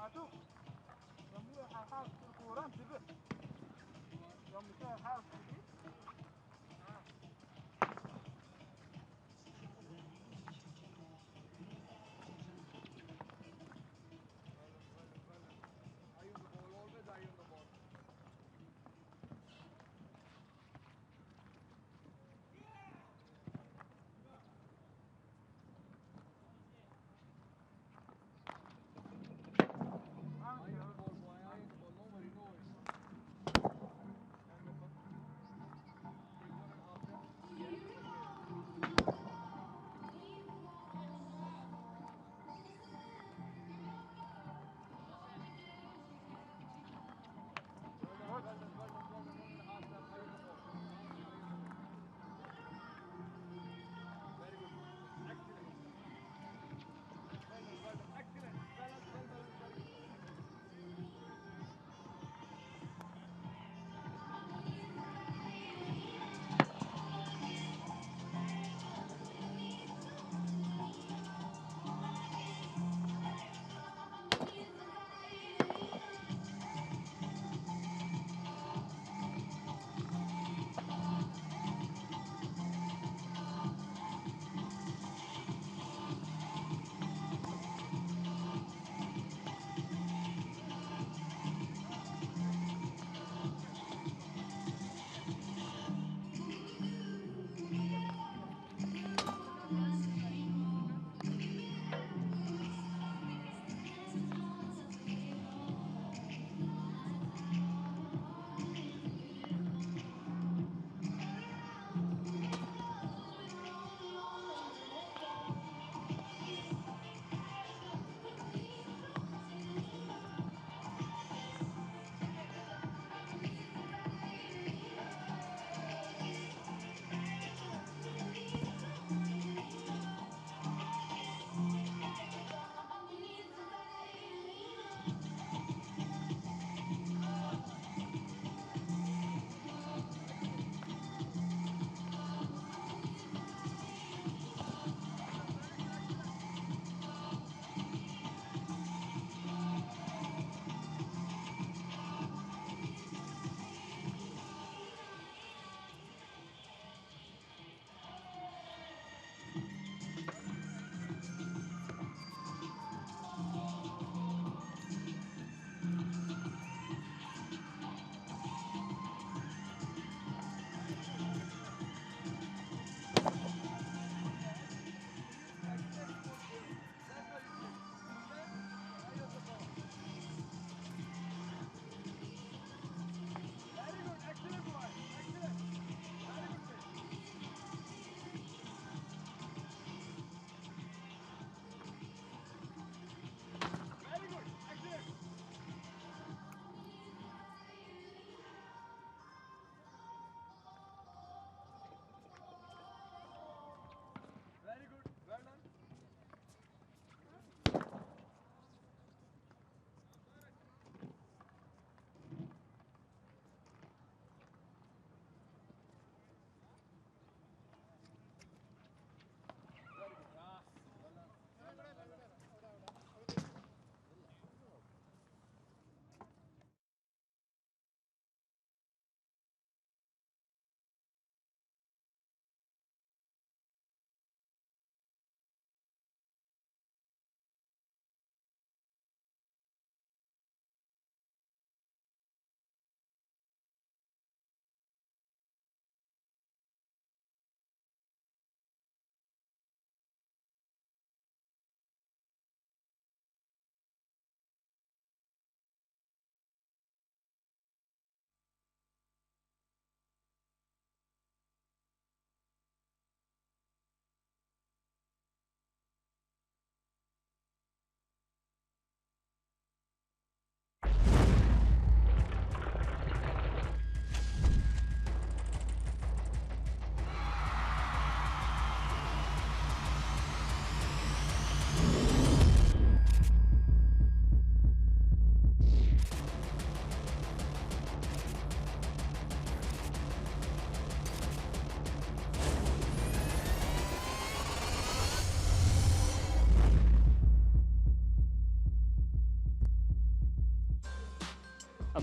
Aduh, kamu hal-hal kurang juga. Kamu bisa hal sedikit. Eye on the ball, boy. Eye on the ball. Nobody knows.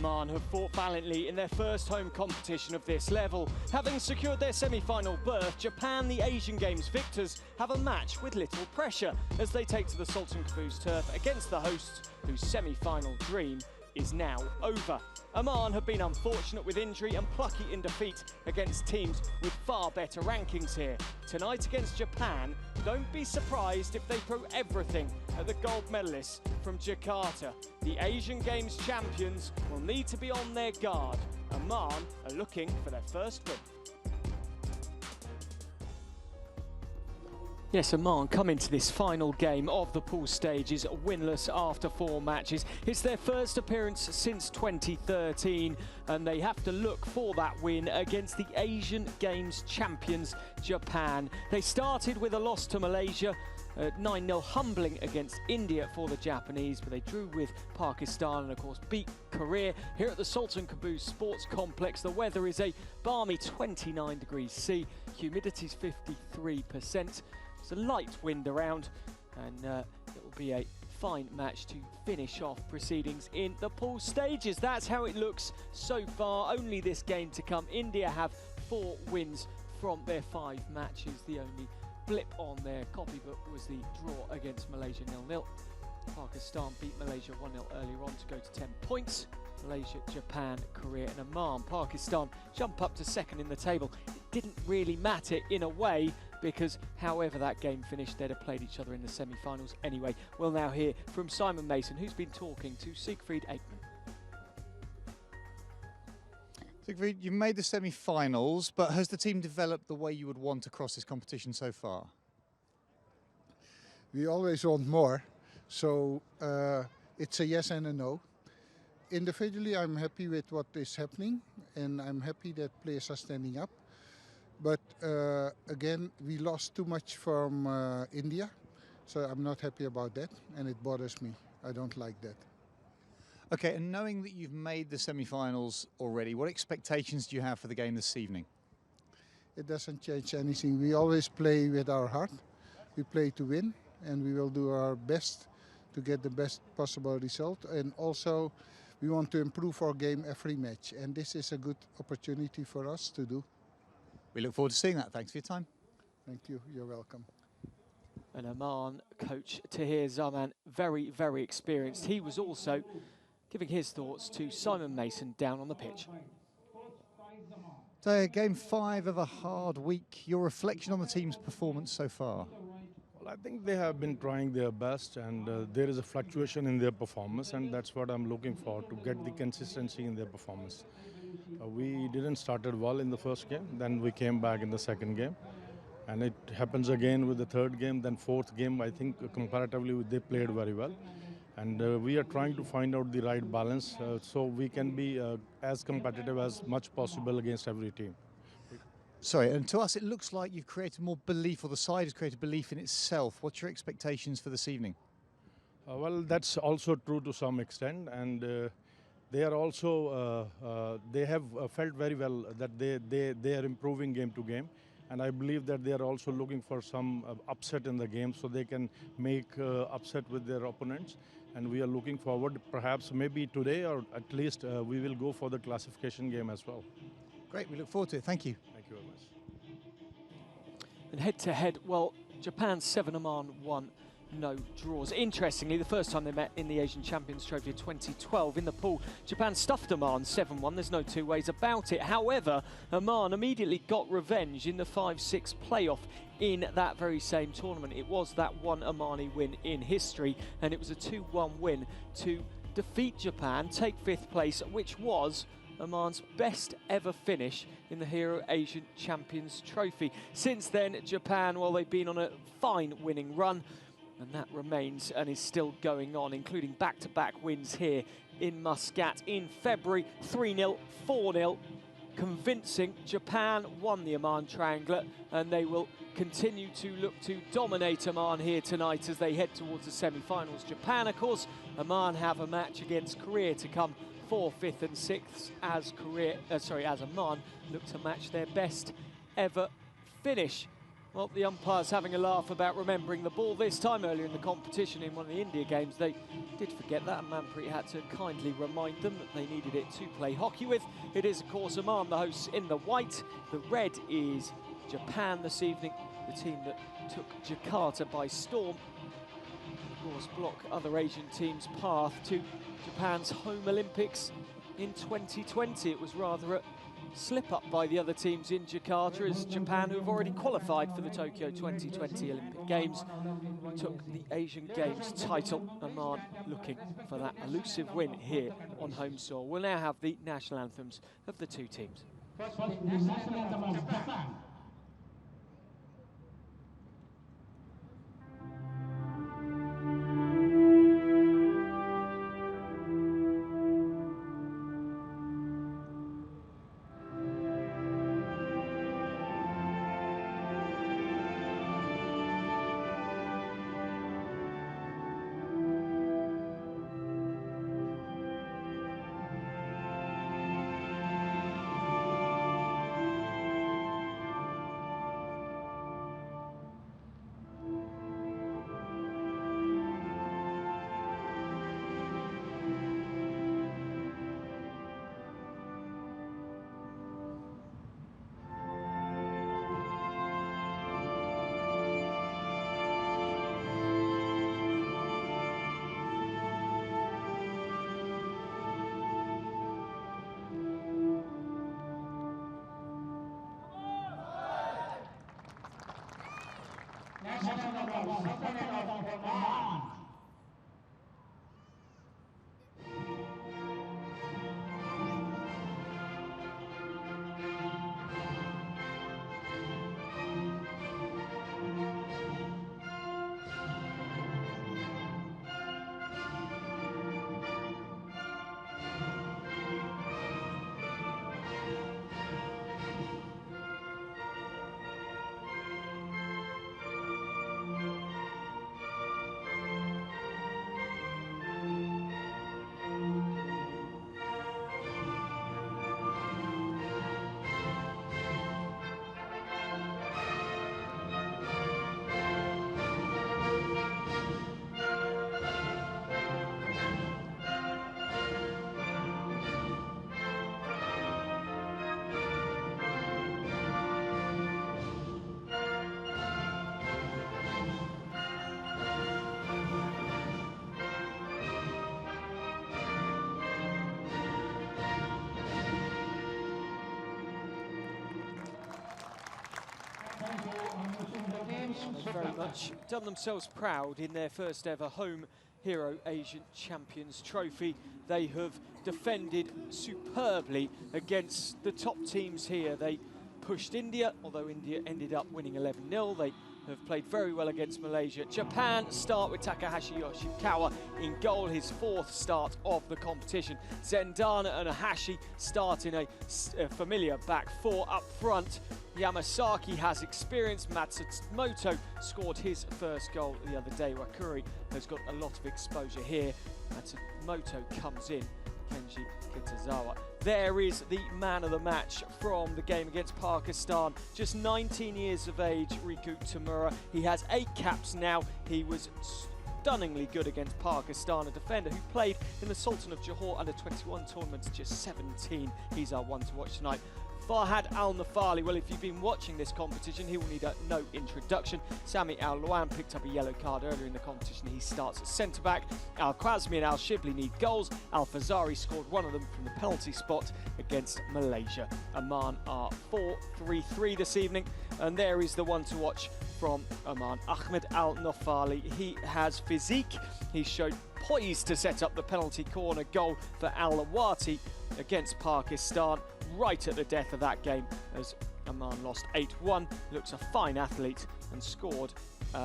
Oman have fought valiantly in their first home competition of this level. Having secured their semi-final berth, Japan, the Asian Games victors, have a match with little pressure as they take to the Sultan Qaboos turf against the hosts, whose semi-final dream is now over. Oman have been unfortunate with injury and plucky in defeat against teams with far better rankings here. Tonight against Japan, don't be surprised if they throw everything at the gold medalists from Jakarta. The Asian Games champions will need to be on their guard. Oman are looking for their first win. Yes, Oman come into this final game of the pool stages winless after 4 matches. It's their first appearance since 2013 and they have to look for that win against the Asian Games champions, Japan. They started with a loss to Malaysia, 9-0 humbling against India for the Japanese, but they drew with Pakistan and of course beat Korea. Here at the Sultan Qaboos Sports Complex, the weather is a balmy 29 degrees C, humidity's 53%. There's a light wind around and it will be a fine match to finish off proceedings in the pool stages. That's how it looks so far. Only this game to come. India have 4 wins from their 5 matches. The only blip on their copybook was the draw against Malaysia 0-0. Pakistan beat Malaysia 1-0 earlier on to go to 10 points. Malaysia, Japan, Korea and Oman. Pakistan jump up to 2nd in the table. It didn't really matter in a way because however that game finished, they'd have played each other in the semi-finals anyway. We'll now hear from Simon Mason, who's been talking to Siegfried Aikman. Siegfried, you've made the semi-finals, but has the team developed the way you would want across this competition so far? We always want more, so it's a yes and a no. Individually, I'm happy with what is happening, and I'm happy that players are standing up. But again, we lost too much from India, so I'm not happy about that, and it bothers me. I don't like that. Okay, and knowing that you've made the semi-finals already, what expectations do you have for the game this evening? It doesn't change anything. We always play with our heart. We play to win, and we will do our best to get the best possible result. And also, we want to improve our game every match, and this is a good opportunity for us to do. We look forward to seeing that. Thanks for your time. Thank you. You're welcome. And Oman coach Tahir Zaman, very, very experienced. He was also giving his thoughts to Simon Mason down on the pitch. So, game 5 of a hard week. Your reflection on the team's performance so far? Well, I think they have been trying their best, and there is a fluctuation in their performance, and that's what I'm looking for, to get the consistency in their performance. We didn't started well in the first game, then we came back in the second game, and it happens again with the third game, then fourth game. I think comparatively they played very well, and we are trying to find out the right balance so we can be as competitive as much possible against every team. Sorry, and to us it looks like you've created more belief, or the side has created belief in itself. What's your expectations for this evening? Well, that's also true to some extent, and they are also, they have felt very well that they are improving game to game, and I believe that they are also looking for some upset in the game so they can make upset with their opponents, and we are looking forward, perhaps maybe today, or at least we will go for the classification game as well. Great, we look forward to it. Thank you. Thank you very much. And head-to-head, well, Japan 7, Oman 1. No draws. Interestingly, the first time they met in the Asian Champions Trophy of 2012 in the pool, Japan stuffed Oman 7-1. There's no two ways about it. However, Oman immediately got revenge in the 5-6 playoff in that very same tournament. It was that one Omani win in history, and it was a 2-1 win to defeat Japan, take 5th place, which was Oman's best ever finish in the Hero Asian Champions Trophy. Since then, Japan, well, they've been on a fine winning run, and that remains and is still going on, including back-to-back wins here in Muscat in February, 3-0, 4-0. Convincing. Japan won the Oman Triangular, and they will continue to look to dominate Oman here tonight as they head towards the semi-finals. Japan, of course, Oman have a match against Korea to come for 5th and 6th as Oman look to match their best ever finish. Well, the umpire's having a laugh about remembering the ball this time. Earlier in the competition in one of the India games, they did forget that, and Manpreet had to kindly remind them that they needed it to play hockey with. It is, of course, Oman, the hosts, in the white. The red is Japan this evening, the team that took Jakarta by storm. Of course, block other Asian teams' path to Japan's home Olympics in 2020. It was rather a slip-up by the other teams in Jakarta, as Japan, who have already qualified for the Tokyo 2020 Olympic Games, took the Asian Games title. Oman looking for that elusive win here on home soil. We'll now have the national anthems of the two teams. National anthem of Japan. They've very much done themselves proud in their first ever home Hero Asian Champions Trophy. They have defended superbly against the top teams here. They pushed India, although India ended up winning 11-0. They have played very well against Malaysia. Japan start with Takahashi Yoshikawa in goal, his fourth start of the competition. Zendana and Ahashi start in a familiar back four. Up front, Yamasaki has experience. Matsumoto scored his first goal the other day. Wakuri has got a lot of exposure here. Matsumoto comes in. Kenji Kitazawa. There is the man of the match from the game against Pakistan. Just 19 years of age, Riku Tamura. He has 8 caps now. He was stunningly good against Pakistan, a defender who played in the Sultan of Johor under-21 tournament, just 17. He's our one to watch tonight. Farhad Al-Nafali, well, if you've been watching this competition, he will need no introduction. Sami Al-Luan picked up a yellow card earlier in the competition. He starts at centre-back. Al-Qasmi and Al-Shibli need goals. Al-Fazari scored one of them from the penalty spot against Malaysia. Oman are 4-3-3 this evening, and there is the one to watch from Oman, Ahmed Al-Nafali. He has physique. He showed poise to set up the penalty corner goal for Al-Lawati against Pakistan right at the death of that game as Oman lost 8-1. Looks a fine athlete and scored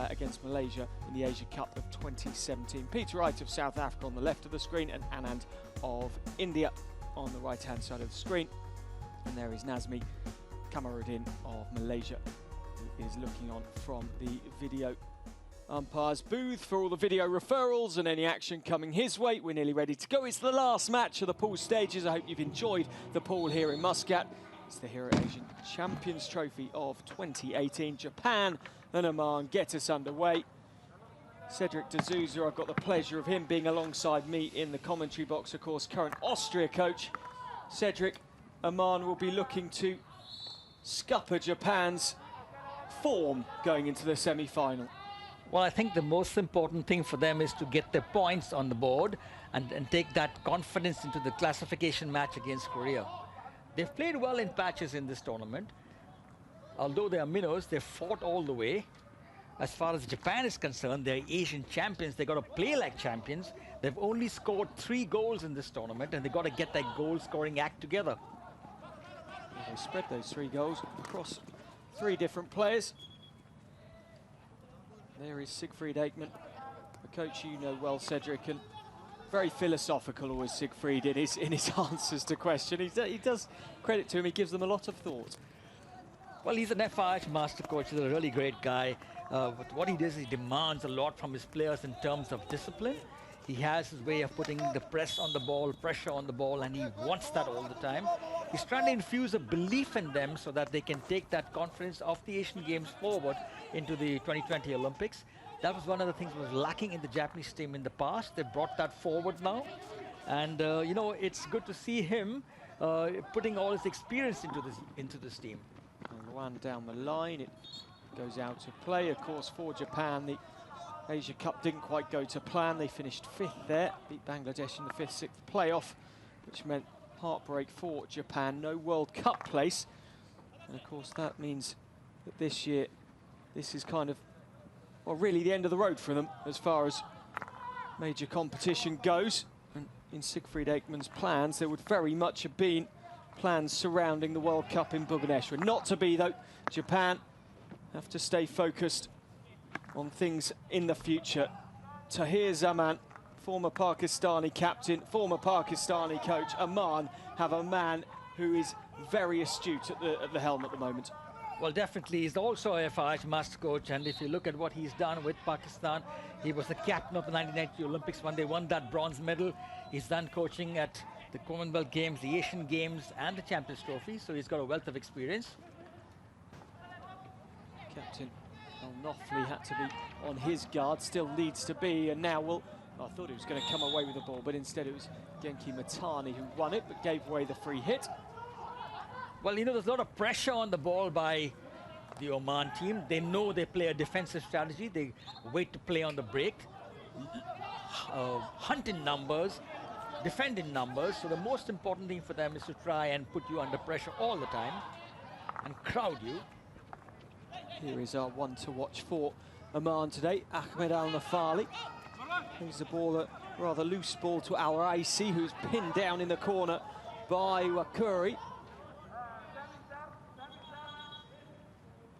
against Malaysia in the Asia Cup of 2017. Peter Wright of South Africa on the left of the screen and Anand of India on the right hand side of the screen. And there is Nazmi Kamaruddin of Malaysia, who is looking on from the video umpire's booth for all the video referrals and any action coming his way. We're nearly ready to go. It's the last match of the pool stages. I hope you've enjoyed the pool here in Muscat. It's the Hero Asian Champions Trophy of 2018. Japan and Oman get us underway. Cedric de Souza, I've got the pleasure of him being alongside me in the commentary box, of course, current Austria coach. Cedric, Oman will be looking to scupper Japan's form going into the semi-final. Well, I think the most important thing for them is to get their points on the board and take that confidence into the classification match against Korea. They've played well in patches in this tournament. Although they are minnows, they've fought all the way. As far as Japan is concerned, they're Asian champions. They've got to play like champions. They've only scored 3 goals in this tournament, and they've got to get that goal-scoring act together. They spread those 3 goals across 3 different players. There is Siegfried Aikman, a coach you know well, Cedric, and very philosophical always, Siegfried, in his answers to questions. He does credit to him, he gives them a lot of thought. Well, he's an FIH master coach. He's a really great guy. But what he does is he demands a lot from his players in terms of discipline. He has his way of putting the press on the ball, pressure on the ball, and he wants that all the time. He's trying to infuse a belief in them so that they can take that confidence of the Asian Games forward into the 2020 Olympics. That was one of the things that was lacking in the Japanese team in the past. They brought that forward now. And, you know, it's good to see him putting all his experience into this team. And one down the line, it goes out to play. Of course, for Japan, the Asia Cup didn't quite go to plan. They finished 5th there, beat Bangladesh in the 5th, 6th playoff, which meant heartbreak for Japan. No World Cup place. And of course, that means that this year, this is kind of, well, really the end of the road for them as far as major competition goes. And in Siegfried Aikman's plans, there would very much have been plans surrounding the World Cup in Bhubaneswar. Not to be, though. Japan have to stay focused on things in the future. Tahir Zaman, former Pakistani captain, former Pakistani coach. Oman have a man who is very astute at the helm at the moment. Well, definitely, he's also a FIH master coach, and if you look at what he's done with Pakistan, he was the captain of the 1990 Olympics when they won that bronze medal. He's done coaching at the Commonwealth Games, the Asian Games, and the Champions Trophy, so he's got a wealth of experience. Captain Al-Nofli had to be on his guard, still needs to be, and now I thought he was going to come away with the ball, but instead it was Genki Matani who won it, but gave away the free hit. Well, you know, there's a lot of pressure on the ball by the Oman team. They know they play a defensive strategy. They wait to play on the break, hunt in numbers, defend in numbers. So the most important thing for them is to try and put you under pressure all the time and crowd you. Here is our one to watch for Oman today, Ahmed Al-Nafali. Here's the ball, a rather loose ball to Al-Raisi, who's pinned down in the corner by Wakuri.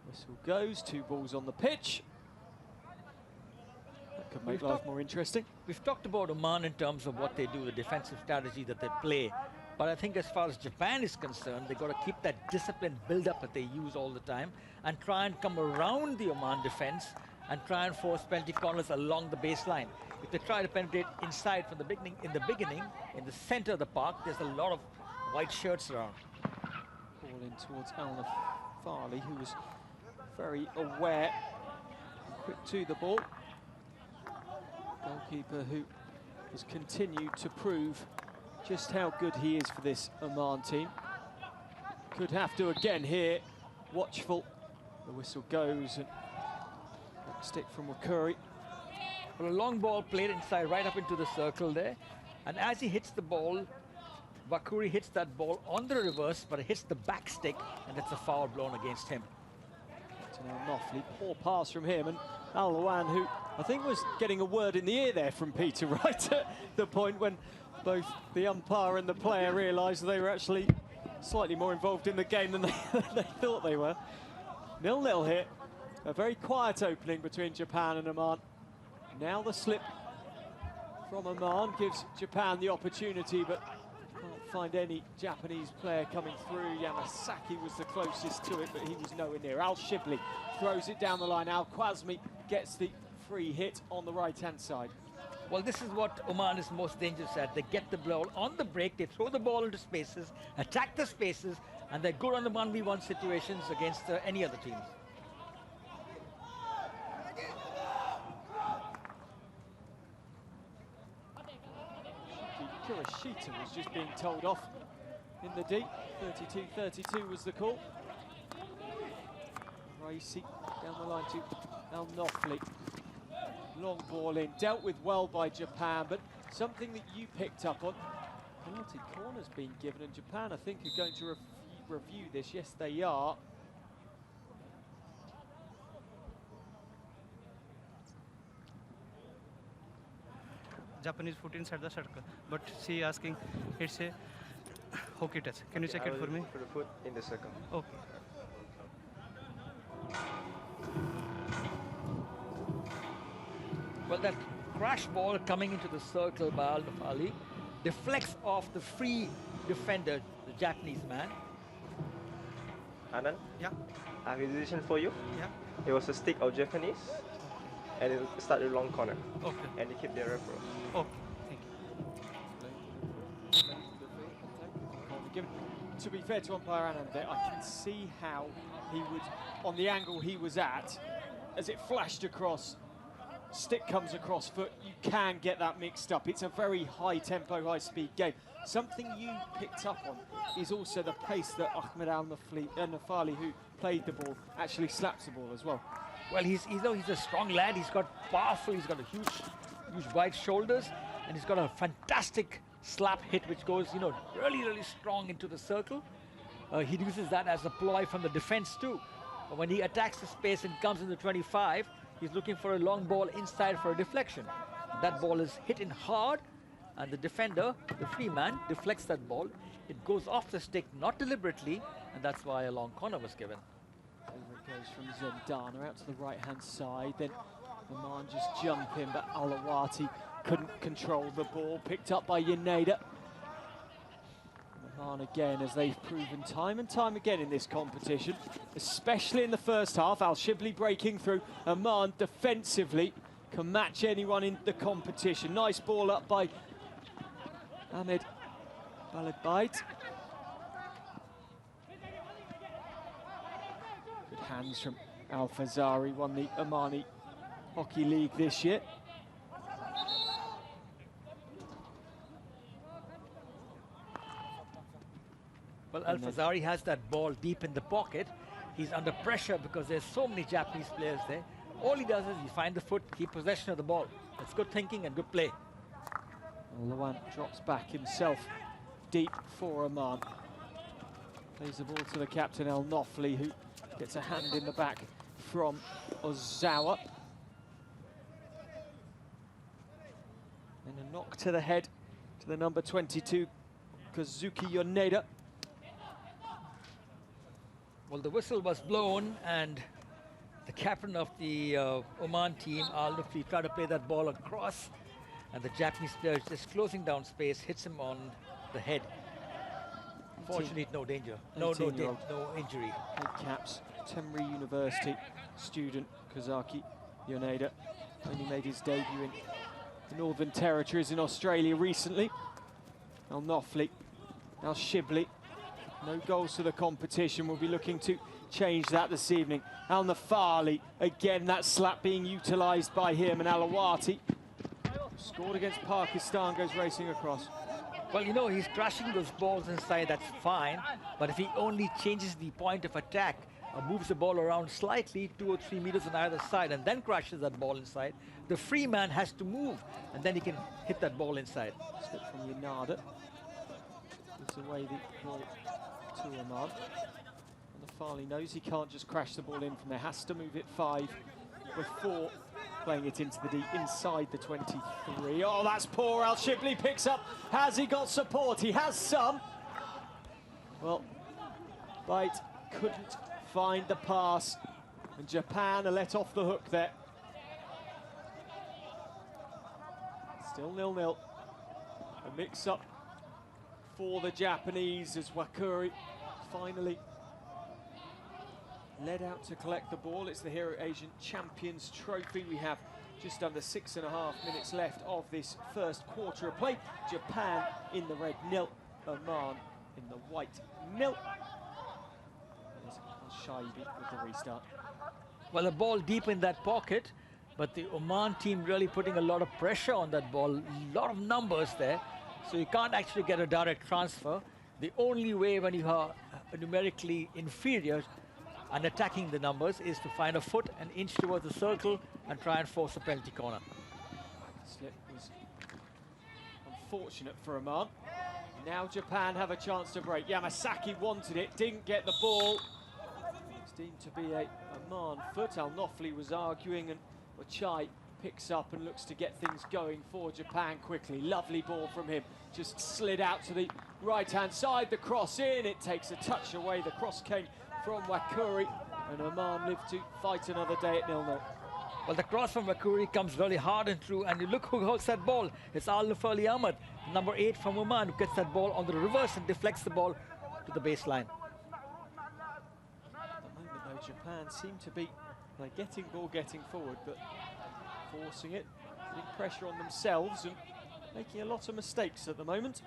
Whistle goes, 2 balls on the pitch. That could make life more interesting. We've talked about Oman in terms of what they do, the defensive strategy that they play. But I think as far as Japan is concerned, they've got to keep that disciplined build-up that they use all the time and try and come around the Oman defense and try and force penalty corners along the baseline. If they try to penetrate inside from the beginning, in the center of the park, there's a lot of white shirts around. Ball in towards Al-Nafali, who was very aware and quick to the ball. Goalkeeper who has continued to prove just how good he is for this Oman team. Could have to again here, watchful. The whistle goes and stick from Wakuri. Well, a long ball played inside, right up into the circle there. And as he hits the ball, Wakuri hits that ball on the reverse, but it hits the back stick, and that's a foul blown against him. Al-Nofli, poor pass from him, and Al-Lawan, who I think was getting a word in the ear there from Peter, right at the point when both the umpire and the player realised they were actually slightly more involved in the game than they thought they were. 0-0 here. A very quiet opening between Japan and Oman. Now the slip from Oman gives Japan the opportunity, but can't find any Japanese player coming through. Yamasaki was the closest to it, but he was nowhere near. Al-Shibli throws it down the line. Al-Khwazmi gets the free hit on the right-hand side. Well, this is what Oman is most dangerous at. They get the ball on the break, they throw the ball into spaces, attack the spaces, and they're good on the 1v1 situations against any other teams. Kurashita was just being told off in the D. 32-32 was the call. Raisi down the line to Al Nofli. Long ball in, dealt with well by Japan, but something that you picked up on. Penalty corner's been given, and Japan, I think, are going to review this. Yes, they are. Japanese foot inside the circle, but she asking, it's a hockey touch. Can you check it for me? For the foot in the circle. Okay. Well, that crash ball coming into the circle by Al Nofli deflects off the free defender, the Japanese man. Anand, Yeah. I have a decision for you. Yeah. It was a stick of Japanese, and it started long corner, Okay. and they keep their referral. Okay. Thank you. To be fair to umpire Anand there, I can see how he would, on the angle he was at, as it flashed across, stick comes across foot, you can get that mixed up. It's a very high tempo, high speed game. Something you picked up on is also the pace that Ahmed Al Nofli, who played the ball, actually slaps the ball as well. Well, he's a strong lad. He's got powerful. He's got a huge wide shoulders, and he's got a fantastic slap hit, which goes, really strong into the circle. He uses that as a ploy from the defense too. But when he attacks the space and comes in the 25, he's looking for a long ball inside for a deflection. That ball is hit in hard, and the defender, the free man, deflects that ball. It goes off the stick, not deliberately, and that's why a long corner was given. Over it goes from Zendana out to the right-hand side. Then Oman just jump in, but Alawati couldn't control the ball. Picked up by Yoneda. Oman again, as they've proven time and time again in this competition, especially in the first half. Al Shibli breaking through. Oman defensively can match anyone in the competition. Nice ball up by Ahmed Balibait. Good hands from Al Fazari, won the Omani Hockey League this year. Well, Al Fazari has that ball deep in the pocket. He's under pressure because there's so many Japanese players there. All he does is he finds the foot, keep possession of the ball. It's good thinking and good play. Lawan drops back himself deep for Oman. Plays the ball to the captain, El Nofli, who gets a hand in the back from Ozawa. And a knock to the head to the number 22, Kazuki Yoneda. Well, the whistle was blown, and the captain of the Oman team, Al Nofli, tried to play that ball across, and the Japanese player is just closing down space, hits him on the head. Fortunately, no danger, no injury. 8 caps, Temri University student Kazaki Yoneda only made his debut in the Northern Territories in Australia recently. Al Nofli, Al Shibli, no goals to the competition. We'll be looking to change that this evening. Al Nofli, again, that slap being utilised by him, and Alawati scored against Pakistan, goes racing across. Well, he's crashing those balls inside, that's fine. But if he only changes the point of attack, moves the ball around slightly, 2 or 3 meters on either side, and then crashes that ball inside, the free man has to move, and then he can hit that ball inside. Slip from Yoneda. Gives away the ball to Oman. And the Farley knows he can't just crash the ball in from there, has to move it 5 before playing it into the D inside the 23. Oh, that's poor. Al Shibli picks up. Has he got support? He has some. Well, Bite couldn't find the pass, and Japan are let off the hook there. Still 0-0. A mix-up for the Japanese as Wakuri finally led out to collect the ball. It's the Hero Asian Champions Trophy. We have just under 6.5 minutes left of this first quarter of play. Japan in the red 0, Oman in the white 0. Shaibi with the restart. Well, the ball deep in that pocket, but the Oman team really putting a lot of pressure on that ball, a lot of numbers there, so you can't actually get a direct transfer. The only way when you are numerically inferior and attacking the numbers is to find a foot and inch towards the circle and try and force a penalty corner. Slip was unfortunate for Oman. Now Japan have a chance to break. Yamasaki wanted it, didn't get the ball. It's deemed to be a Oman foot. Al-Nofli was arguing, and Ochai picks up and looks to get things going for Japan quickly. Lovely ball from him. Just slid out to the right-hand side. The cross in. It takes a touch away. The cross came from Wakuri, and Oman lived to fight another day at 0-0. Well, the cross from Wakuri comes really hard and true, and you look who holds that ball. It's Al-Nufali Ahmad, number 8 from Oman, who gets that ball on the reverse and deflects the ball to the baseline. At the moment, though, Japan seem to be getting ball, getting forward, but forcing it, putting pressure on themselves and making a lot of mistakes at the moment.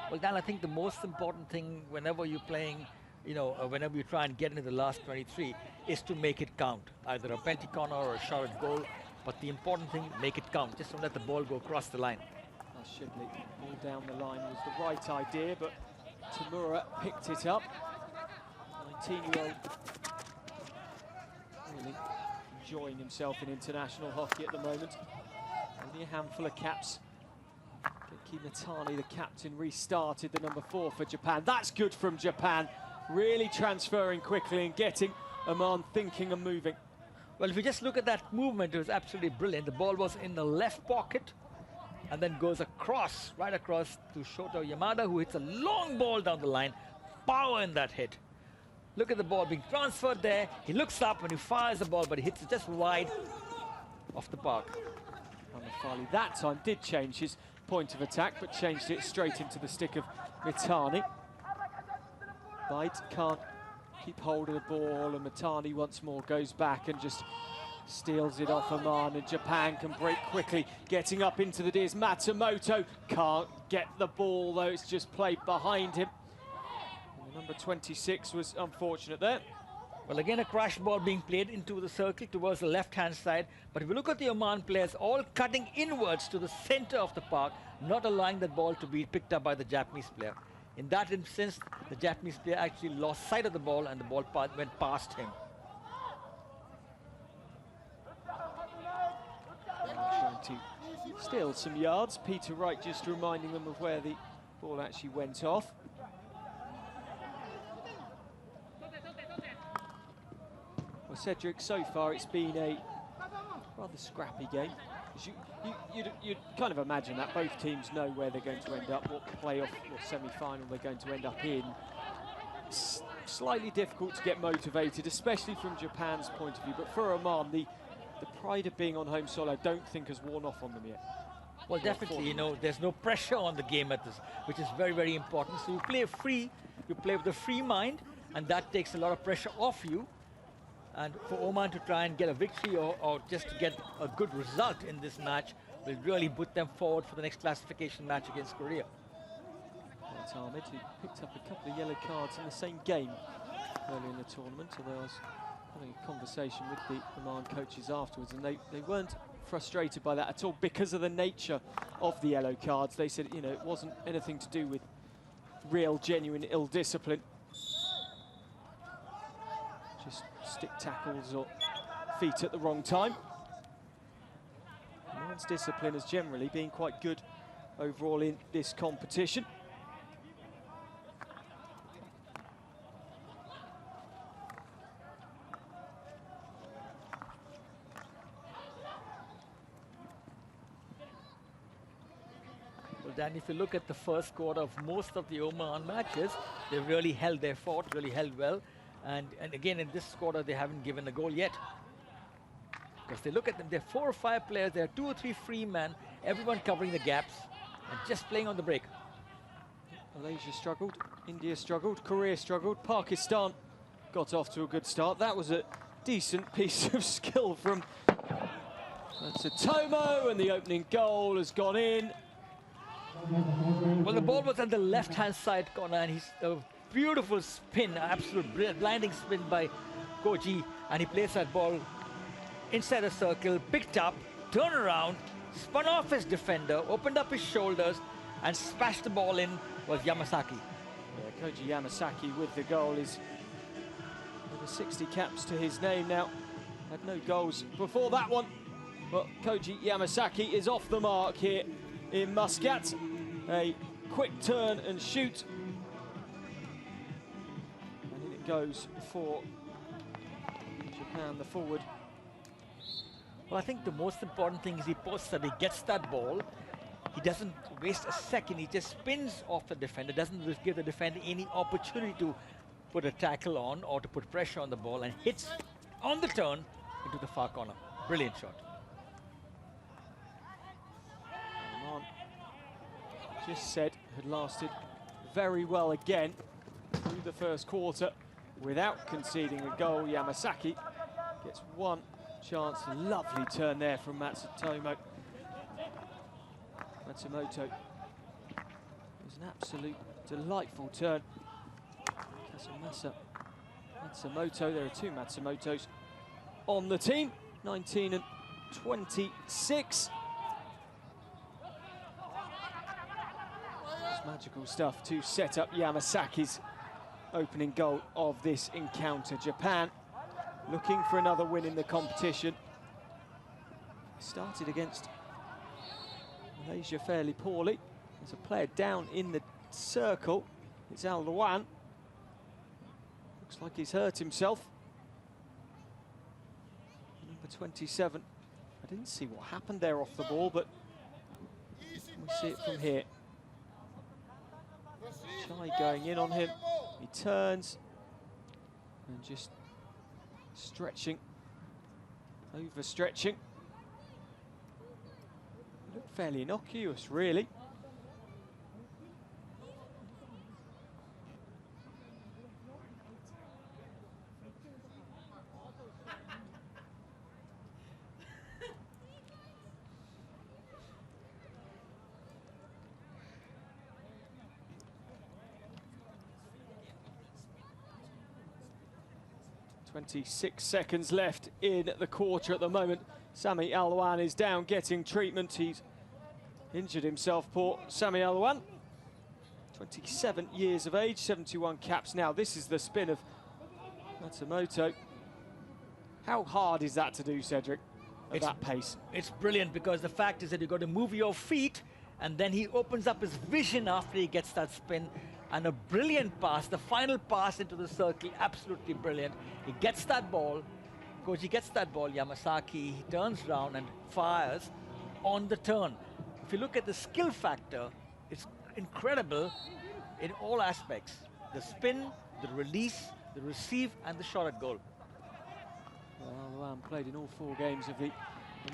Well, Dan, I think the most important thing whenever you're playing, whenever you try and get into the last 23, is to make it count. Either a penalty corner or a shot at goal, but the important thing, make it count. Just don't let the ball go across the line. Shibley, ball down the line was the right idea, but Tamura picked it up. 19-year-old really enjoying himself in international hockey at the moment. Only a handful of caps. Genki Matani, the captain, restarted the number 4 for Japan. That's good from Japan. Really transferring quickly and getting Oman thinking and moving. Well, if you just look at that movement, it was absolutely brilliant. The ball was in the left pocket and then goes across, right across to Shoto Yamada, who hits a long ball down the line. Power in that hit. Look at the ball being transferred there. He looks up and he fires the ball, but he hits it just wide off the park. Farley that time did change his point of attack, but changed it straight into the stick of Mitani. Bite can't keep hold of the ball, and Mitani once more goes back and just steals it off Oman, and Japan can break quickly. Getting up into the Diz, Matsumoto can't get the ball, though it's just played behind him. And number 26 was unfortunate there. Well, again, a crash ball being played into the circle towards the left-hand side. But if you look at the Oman players, all cutting inwards to the center of the park, not allowing that ball to be picked up by the Japanese player. In that instance, the Japanese player actually lost sight of the ball and the ball went past him. Trying to steal some yards. Peter Wright just reminding them of where the ball actually went off. Well, Cedric, so far it's been a rather scrappy game. You'd kind of imagine that both teams know where they're going to end up, what playoff or semi-final they're going to end up in. It's slightly difficult to get motivated, especially from Japan's point of view. But for Oman, the pride of being on home soil, I don't think has worn off on them yet. Well, definitely, there's no pressure on the game at this, which is very, very important. So you play free, you play with a free mind, and that takes a lot of pressure off you. And for Oman to try and get a victory or just to get a good result in this match will really put them forward for the next classification match against Korea. That's Ahmed, who picked up a couple of yellow cards in the same game early in the tournament. Although I was having a conversation with the Oman coaches afterwards, and they weren't frustrated by that at all because of the nature of the yellow cards. They said, it wasn't anything to do with real, genuine ill discipline. Just stick tackles or feet at the wrong time. Oman's discipline has generally been quite good overall in this competition. Well, Dan, if you look at the first quarter of most of the Oman matches, they really held their fort, really held well. And again, in this quarter, they haven't given a goal yet. Because they look at them, there are 4 or 5 players, there are 2 or 3 free men, everyone covering the gaps and just playing on the break. Malaysia struggled, India struggled, Korea struggled, Pakistan got off to a good start. That was a decent piece of skill from Tomo, and the opening goal has gone in. Well, the ball was on the left-hand side corner, and beautiful spin, absolute blinding spin by Koji, and he plays that ball inside the circle, picked up, turned around, spun off his defender, opened up his shoulders, and smashed the ball in. Was Yamasaki. Yeah, Koji Yamasaki with the goal is over 60 caps to his name now. Had no goals before that one, but Koji Yamasaki is off the mark here in Muscat. A quick turn and shoot, and in it goes for Japan, the forward. Well, I think the most important thing is he posts that he gets that ball. He doesn't waste a second. He just spins off the defender, doesn't give the defender any opportunity to put a tackle on or to put pressure on the ball, and hits on the turn into the far corner. Brilliant shot. Oman, just said, had lasted very well again through the first quarter without conceding a goal. Yamasaki gets one chance. Lovely turn there from Matsumoto. It was an absolute delightful turn. Matsumoto, there are two Matsumotos on the team, 19 and 26. It's magical stuff to set up Yamasaki's opening goal of this encounter. Japan looking for another win in the competition. Started against Malaysia fairly poorly. There's a player down in the circle. It's Al-Lawan. Looks like he's hurt himself. Number 27. I didn't see what happened there off the ball, but we see it from here. Chai going in on him. He turns and just stretching, overstretching. Looked fairly innocuous, really. .26 seconds left in the quarter at the moment. Sami Al-Lawan is down getting treatment. He's injured himself, poor Sami Al-Lawan. 27 years of age, 71 caps now. This is the spin of Matsumoto. How hard is that to do, Cedric, at that pace? It's brilliant, because the fact is that you've got to move your feet, and then he opens up his vision after he gets that spin. And a brilliant pass, the final pass into the circle, absolutely brilliant. He gets that ball, Koji gets that ball, Yamasaki, he turns around and fires on the turn. If you look at the skill factor, it's incredible in all aspects. The spin, the release, the receive, and the shot at goal. Well, Al-Lawan played in all 4 games of the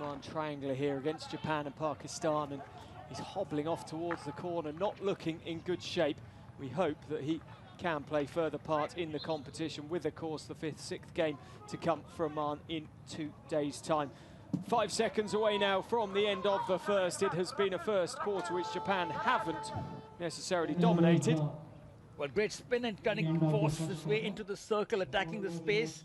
Oman Triangular here against Japan and Pakistan, and he's hobbling off towards the corner, not looking in good shape. We hope that he can play further part in the competition, with, of course, the 5th, 6th game to come for Oman in 2 days' time. 5 seconds away now from the end of the first. It has been a first quarter which Japan haven't necessarily dominated. Well, great spin and turning, forces his way into the circle, attacking the space,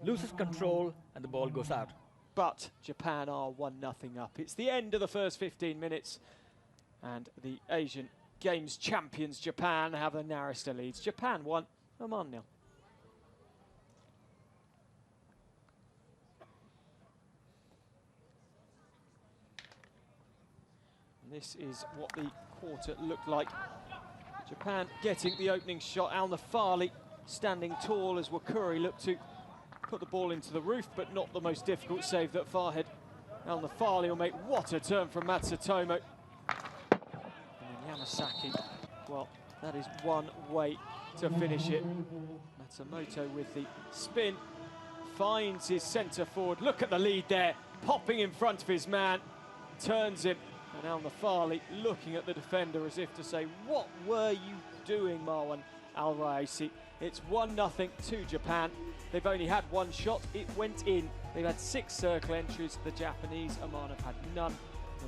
loses control, and the ball goes out. But Japan are 1-0 up. It's the end of the first 15 minutes, and the Asian Games champions Japan have the narrowest of leads. Japan 1, Oman 0. And this is what the quarter looked like. Japan getting the opening shot. Al-Nafali standing tall as Wakuri looked to put the ball into the roof, but not the most difficult save that Farhed. Al-Nafali will make what a turn from Matsumoto. Yamasaki, well, that is one way to finish it. Matsumoto with the spin, finds his centre forward. Look at the lead there, popping in front of his man, turns him, and Al-Nafali looking at the defender as if to say, what were you doing, Marwan Al-Raisi? It's 1-0 to Japan. They've only had one shot, it went in. They've had 6 circle entries. The Japanese, Oman, have had none.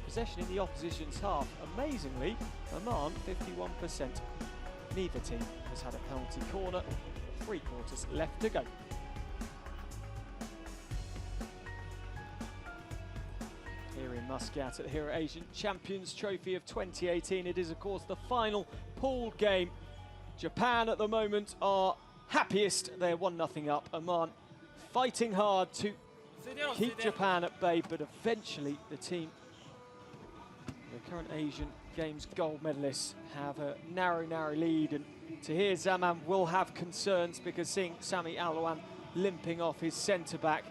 Possession in the opposition's half. Amazingly, Oman 51%. Neither team has had a penalty corner. 3 quarters left to go. Here in Muscat at the Hero Asian Champions Trophy of 2018. It is, of course, the final pool game. Japan at the moment are happiest. They're 1-0 up. Oman fighting hard to keep Japan at bay, but eventually the team, the current Asian Games gold medalists, have a narrow lead. And Tahir Zaman will have concerns because seeing Sami Alouan limping off his centre-back,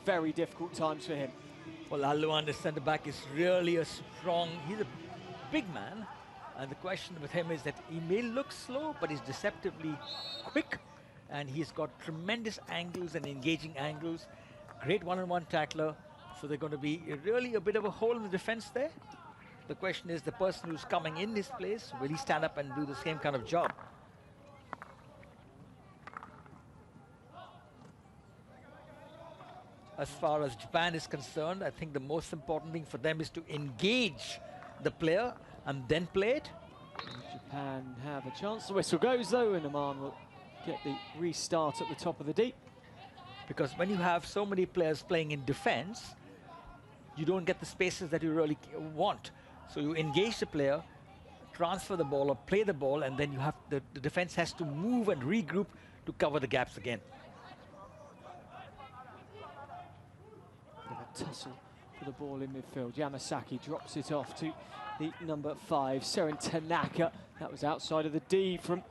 very difficult times for him. Well, Alouan, the centre-back, is really a strong, he's a big man. And the question with him is that he may look slow, but he's deceptively quick. And he's got tremendous angles and engaging angles. Great one-on-one tackler. So they're going to be really a bit of a hole in the defense there. The question is, the person who's coming in his place, will he stand up and do the same kind of job? As far as Japan is concerned, I think the most important thing for them is to engage the player and then play it. Japan have a chance. The whistle goes though, and Oman will get the restart at the top of the deep. Because when you have so many players playing in defense, you don't get the spaces that you really want. So you engage the player, transfer the ball or play the ball, and then you have the defense has to move and regroup to cover the gaps again. A tussle for the ball in midfield. Yamasaki drops it off to the number 5, Seren Tanaka. That was outside of the D from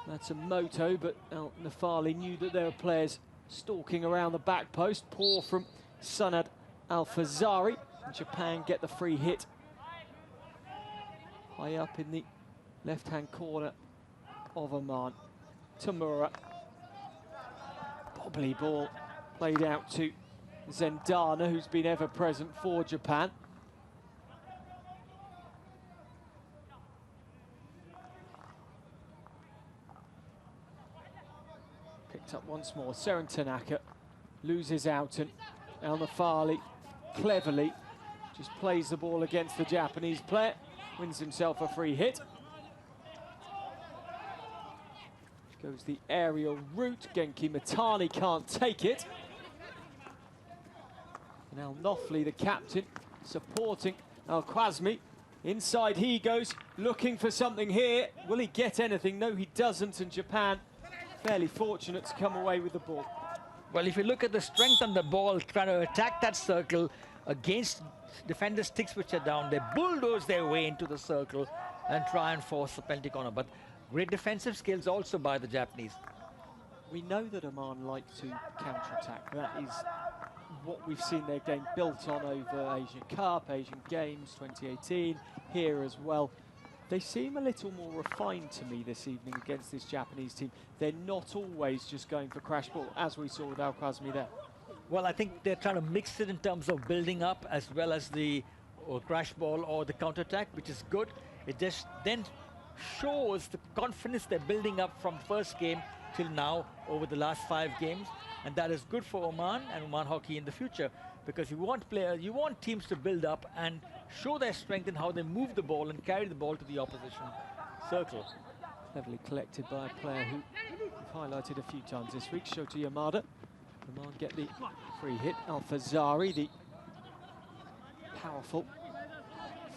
Matsumoto, but Al Nafali knew that there were players stalking around the back post. Poor from Sanad Al-Fazari. Japan get the free hit. High up in the left-hand corner of Oman. Tamura. Bobbly ball played out to Zendana, who's been ever present for Japan. Picked up once more. Seren Tanaka loses out, and Al Nafali cleverly just plays the ball against the Japanese player, wins himself a free hit. Goes the aerial route. Genki Matani can't take it. And Al Nofli, the captain, supporting Al Khwazmi. Inside he goes, looking for something here. Will he get anything? No, he doesn't, and Japan fairly fortunate to come away with the ball. Well, if you look at the strength on the ball, trying to attack that circle against defender sticks which are down, they bulldoze their way into the circle and try and force a penalty corner. But great defensive skills also by the Japanese. We know that Oman like to counter-attack. That is what we've seen their game built on over Asian Cup, Asian Games 2018, here as well. They seem a little more refined to me this evening against this Japanese team. They're not always just going for crash ball, as we saw with Al Khwazmi there. Well, I think they're trying to mix it in terms of building up as well as the crash ball or the counter-attack, which is good. It just then shows the confidence they're building up from first game till now over the last 5 games. And that is good for Oman and Oman hockey in the future, because you want teams to build up and show their strength in how they move the ball and carry the ball to the opposition circle. Cleverly collected by a player who we've highlighted a few times this week, Shota Yamada. Oman get the free hit. Al-Fazari, the powerful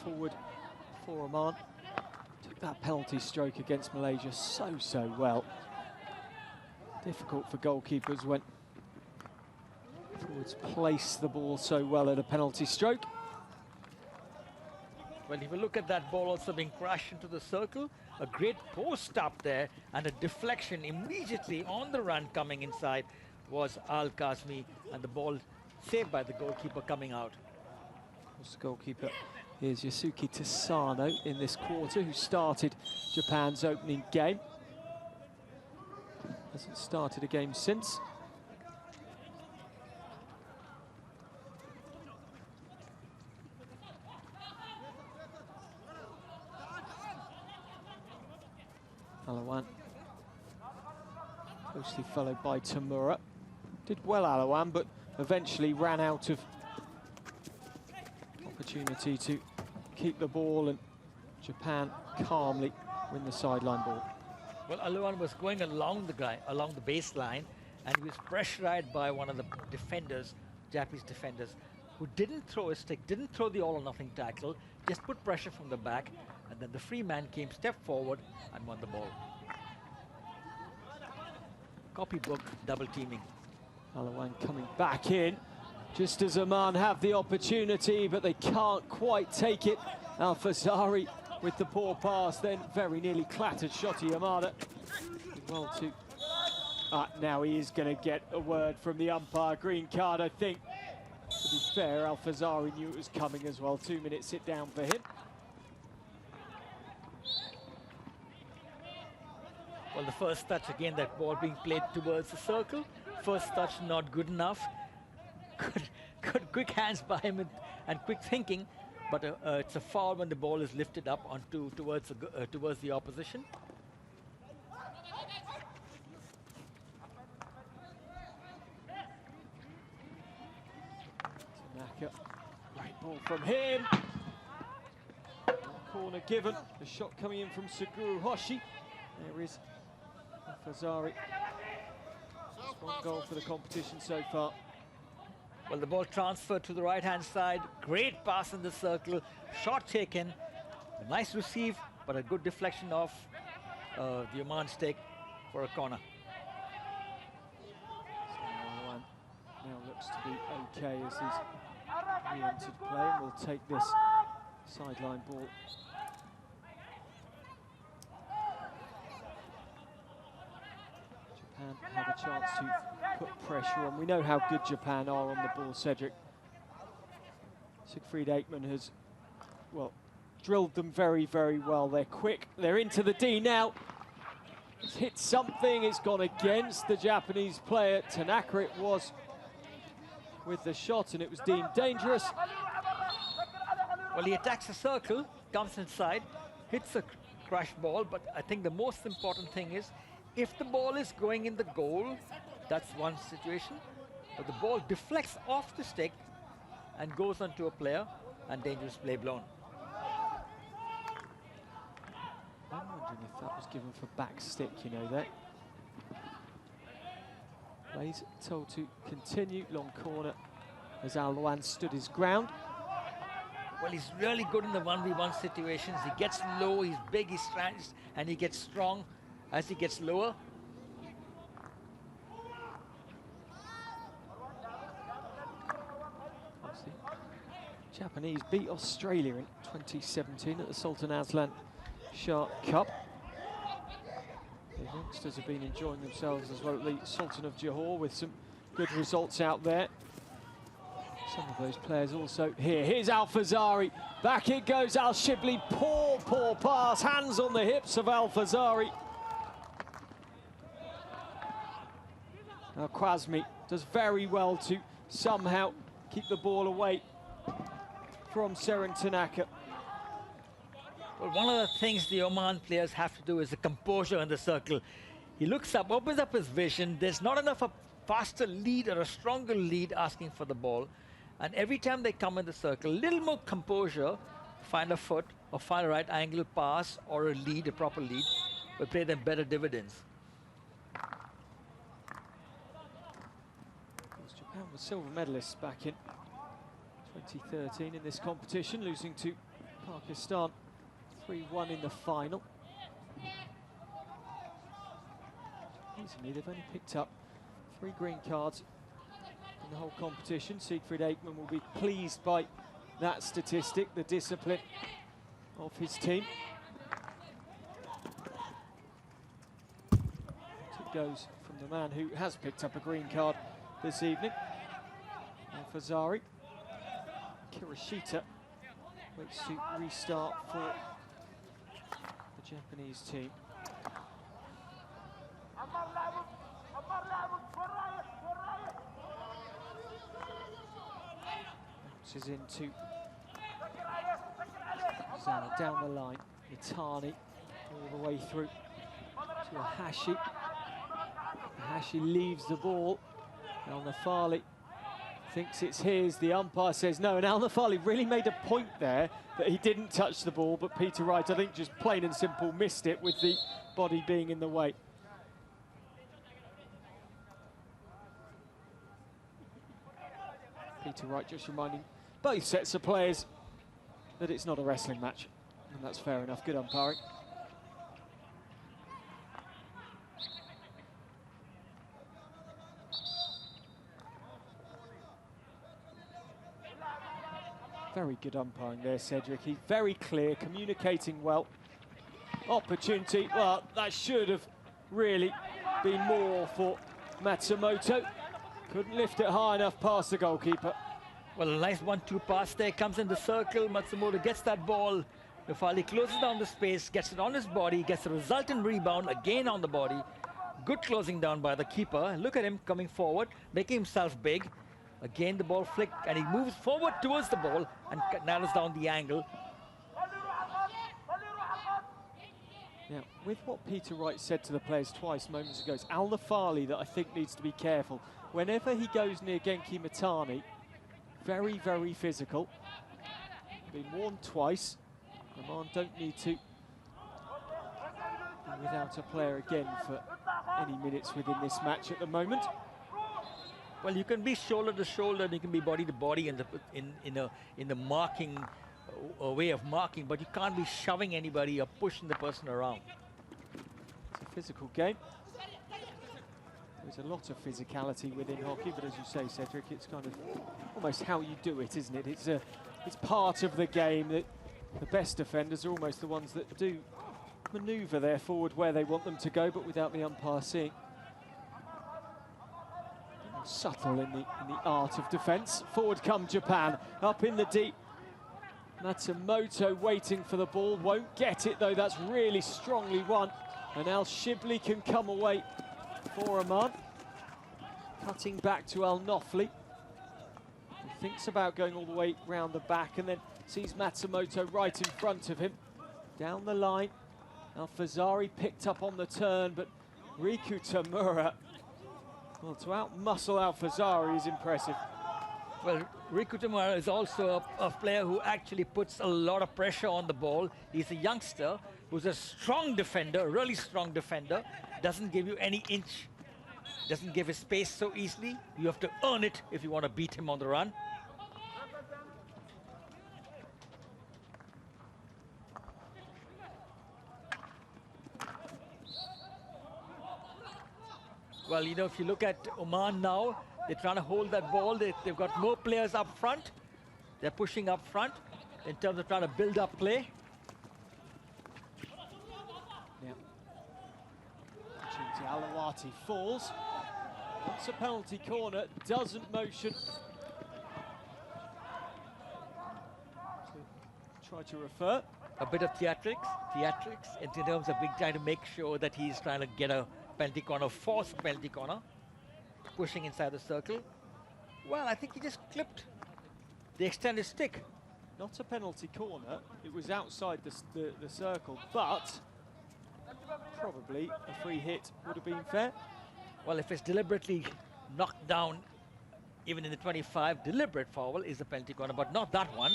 forward for Oman, took that penalty stroke against Malaysia so well. Difficult for goalkeepers when forwards place the ball so well at a penalty stroke. Well, if you look at that ball also being crashed into the circle, a great post up there and a deflection immediately on the run coming inside was Al Khwazmi, and the ball saved by the goalkeeper coming out. The goalkeeper is Yasuki Tasano in this quarter, who started Japan's opening game. Hasn't started a game since. Alouan, closely followed by Tamura. Did well, Alouan, but eventually ran out of opportunity to keep the ball, and Japan calmly win the sideline ball. Well, Aluan was going along the baseline, and he was pressurized by one of the defenders, Japanese defenders, who didn't throw a stick, didn't throw the all-or-nothing tackle, just put pressure from the back, and then the free man came, stepped forward, and won the ball. Copybook double teaming. Alawan coming back in, just as Oman have the opportunity, but they can't quite take it. Al-Fazari with the poor pass, then very nearly clattered Shoti Yamada. Well, now he is going to get a word from the umpire. Green card, I think. To be fair, Al-Fazari knew it was coming as well. 2 minutes sit down for him. Well, the first touch, again, that ball being played towards the circle. First touch not good enough. Good quick hands by him and quick thinking, but it's a foul when the ball is lifted up onto towards the opposition. Tanaka, great ball from him. Corner given. The shot coming in from Suguru Hoshi. There is Fazari. Just one goal for the competition so far. Well, the ball transferred to the right-hand side. Great pass in the circle. Shot taken. A nice receive, but a good deflection off the Oman stick for a corner. So now looks to be okay as he's re-entered play, and will take this sideline ball. Japan have a chance to put pressure on. We know how good Japan are on the ball, Cedric. Siegfried Aikman has, well, drilled them very, very well. They're quick, they're into the D now. It's hit something, it's gone against the Japanese player. Tanaka it was with the shot, and it was deemed dangerous. Well, he attacks the circle, comes inside, hits a crash ball, but I think the most important thing is, if the ball is going in the goal, that's one situation, but the ball deflects off the stick and goes onto a player, and dangerous play blown. I'm wondering if that was given for back stick, you know that. Plays told to continue, long corner, as Al-Lawan stood his ground. Well, he's really good in the 1v1 situations. He gets low, he's big, he's strong, and he gets strong as he gets lower. Japanese beat Australia in 2017 at the Sultan Azlan Shah Cup. The youngsters have been enjoying themselves as well at the Sultan of Johor with some good results out there. Some of those players also here. Here's Al-Fazari. Back it goes, Al-Shibli. Poor pass. Hands on the hips of Al-Fazari. Now Kwasmi does very well to somehow keep the ball away from Seren Tanaka. Well, one of the things the Oman players have to do is the composure in the circle. He looks up, opens up his vision. There's not enough a faster lead or a stronger lead asking for the ball. And every time they come in the circle, a little more composure, find a foot or find a right angle pass or a lead, a proper lead, will pay them better dividends. Japan was silver medalists back in 2013 in this competition, losing to Pakistan 3-1 in the final. Easily, they've only picked up 3 green cards in the whole competition. Siegfried Aikman will be pleased by that statistic, the discipline of his team. It goes from the man who has picked up a green card this evening, Al-Fazari. Kirishita waits to restart for the Japanese team. Bounces into Zhao down the line. Itani all the way through to Hashi. Hashi leaves the ball. Al Nafali Thinks it's his. The umpire says no, and Al Nafali really made a point there that he didn't touch the ball, but Peter Wright, I think, just plain and simple missed it with the body being in the way. Peter Wright just reminding both sets of players that it's not a wrestling match, and that's fair enough. Good umpiring. Very good umpiring there, Cedric. He's very clear, communicating well. Opportunity, well, that should have really been more for Matsumoto. Couldn't lift it high enough past the goalkeeper. Well, a nice 1-2 pass there, comes in the circle. Matsumoto gets that ball. Nafali closes down the space, gets it on his body, gets a resultant rebound, again on the body. Good closing down by the keeper. Look at him coming forward, making himself big. Again, the ball flicked, and he moves forward towards the ball and narrows down the angle. Now, with what Peter Wright said to the players twice moments ago, it's Al Nafali that I think needs to be careful. Whenever he goes near Genki Matani, very, very physical. Been warned twice. Oman don't need to be without a player again for any minutes within this match at the moment. Well, you can be shoulder to shoulder, and you can be body to body in the marking way of marking, but you can't be shoving anybody or pushing the person around. It's a physical game. There's a lot of physicality within hockey, but as you say, Cedric, it's kind of almost how you do it, isn't it? It's part of the game that the best defenders are almost the ones that do manoeuvre their forward where they want them to go, but without the umpire seeing. Subtle in the art of defence. Forward come Japan, up in the deep. Matsumoto waiting for the ball, won't get it though, that's really strongly won. And Al Shibli can come away for Oman. Cutting back to Al Nofli. He thinks about going all the way round the back and then sees Matsumoto right in front of him. Down the line, Al Fazari picked up on the turn, but Riku Tamura, well, to out-muscle Al Fazari is impressive. Well, Riku Tamura is also a player who actually puts a lot of pressure on the ball. He's a youngster who's a strong defender, a really strong defender. Doesn't give you any inch, doesn't give his space so easily. You have to earn it if you want to beat him on the run. Well, you know, if you look at Oman now, they're trying to hold that ball. They've got more players up front. They're pushing up front in terms of trying to build up play. Yeah. Alawati falls. It's a penalty corner, doesn't motion. Try to refer. A bit of theatrics in terms of trying to make sure that he's trying to get a penalty corner, force a penalty corner, pushing inside the circle. Well, I think he just clipped the extended stick. Not a penalty corner, it was outside the circle, but probably a free hit would have been fair. Well, if it's deliberately knocked down, even in the 25, deliberate foul is a penalty corner, but not that one.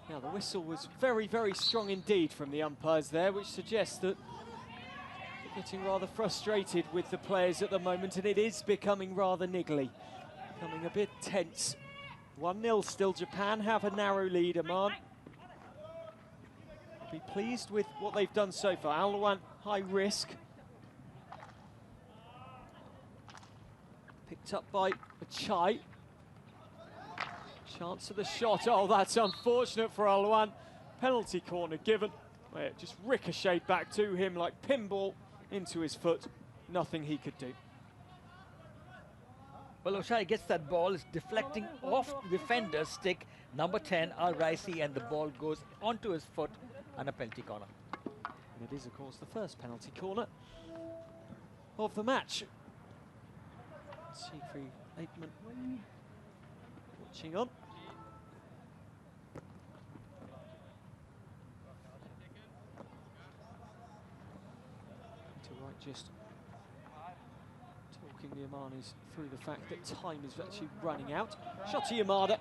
Now, the whistle was very, very strong indeed from the umpires there, which suggests that they're getting rather frustrated with the players at the moment, and it is becoming rather niggly, becoming a bit tense. 1-0 still. Japan have a narrow lead. Oman be pleased with what they've done so far. Al-Lawan, high risk. Picked up by Achai. Chance of the shot. Oh, that's unfortunate for Al-Lawan. Penalty corner given. Where it just ricocheted back to him like pinball into his foot. Nothing he could do. Well, Ochai gets that ball, it's deflecting off the defender's stick, number 10, Al-Raisi, and the ball goes onto his foot and a penalty corner. And it is, of course, the first penalty corner of the match. Siegfried Aikman watching on. To right, just talking the Omanis through the fact that time is actually running out. Shoti Yamada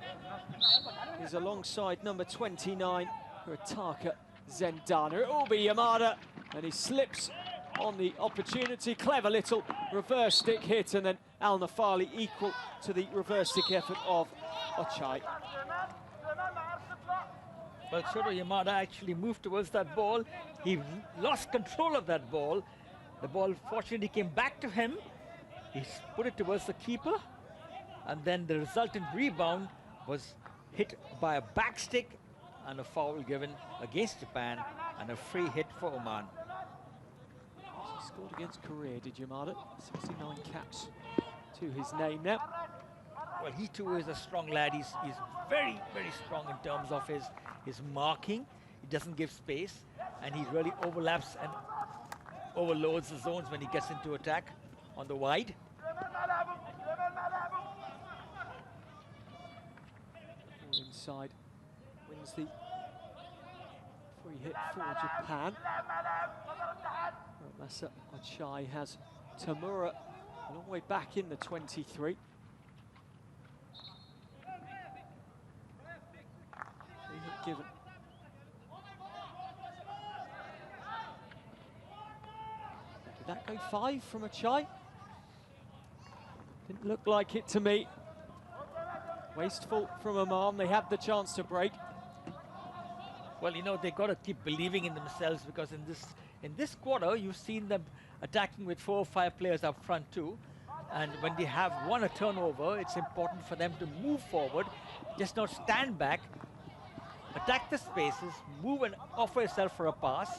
is alongside number 29, Rataka Zendana. It will be Yamada, and he slips on the opportunity. Clever little reverse stick hit, and then Al Nafali equal to the reverse stick effort of Ochai. Well, Shoto Yamada actually moved towards that ball. He lost control of that ball. The ball fortunately came back to him. He put it towards the keeper, and then the resultant rebound was hit by a back stick and a foul given against Japan and a free hit for Oman. He scored against Korea, did Yamada? 69 caps to his name now. Well, he too is a strong lad. He's very, very strong in terms of his marking. He doesn't give space, and he really overlaps and overloads the zones when he gets into attack on the wide. All inside wins the free hit for Japan. Masa Ochai has Tamura a long way back in the 23. Free hit given. Did that go 5 from Ochai? Didn't look like it to me. Wasteful from Oman. They had the chance to break. Well, you know, they got to keep believing in themselves, because in this quarter, you've seen them attacking with 4 or 5 players up front too. And when they have won a turnover, it's important for them to move forward, just not stand back, attack the spaces, move and offer yourself for a pass.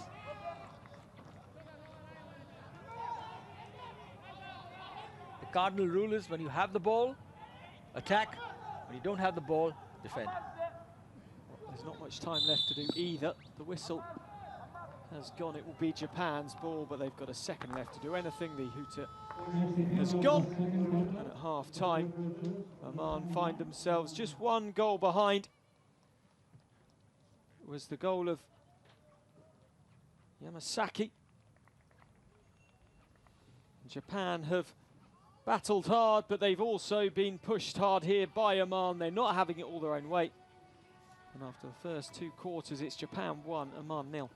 The cardinal rule is when you have the ball, attack. When you don't have the ball, defend. There's not much time left to do either. The whistle has gone. It will be Japan's ball, but they've got a second left to do anything. The hooter has gone. And at half-time, Oman find themselves just 1 goal behind. It was the goal of Yamasaki. Japan have battled hard, but they've also been pushed hard here by Oman. They're not having it all their own way. And after the first 2 quarters, it's Japan 1, Oman 0.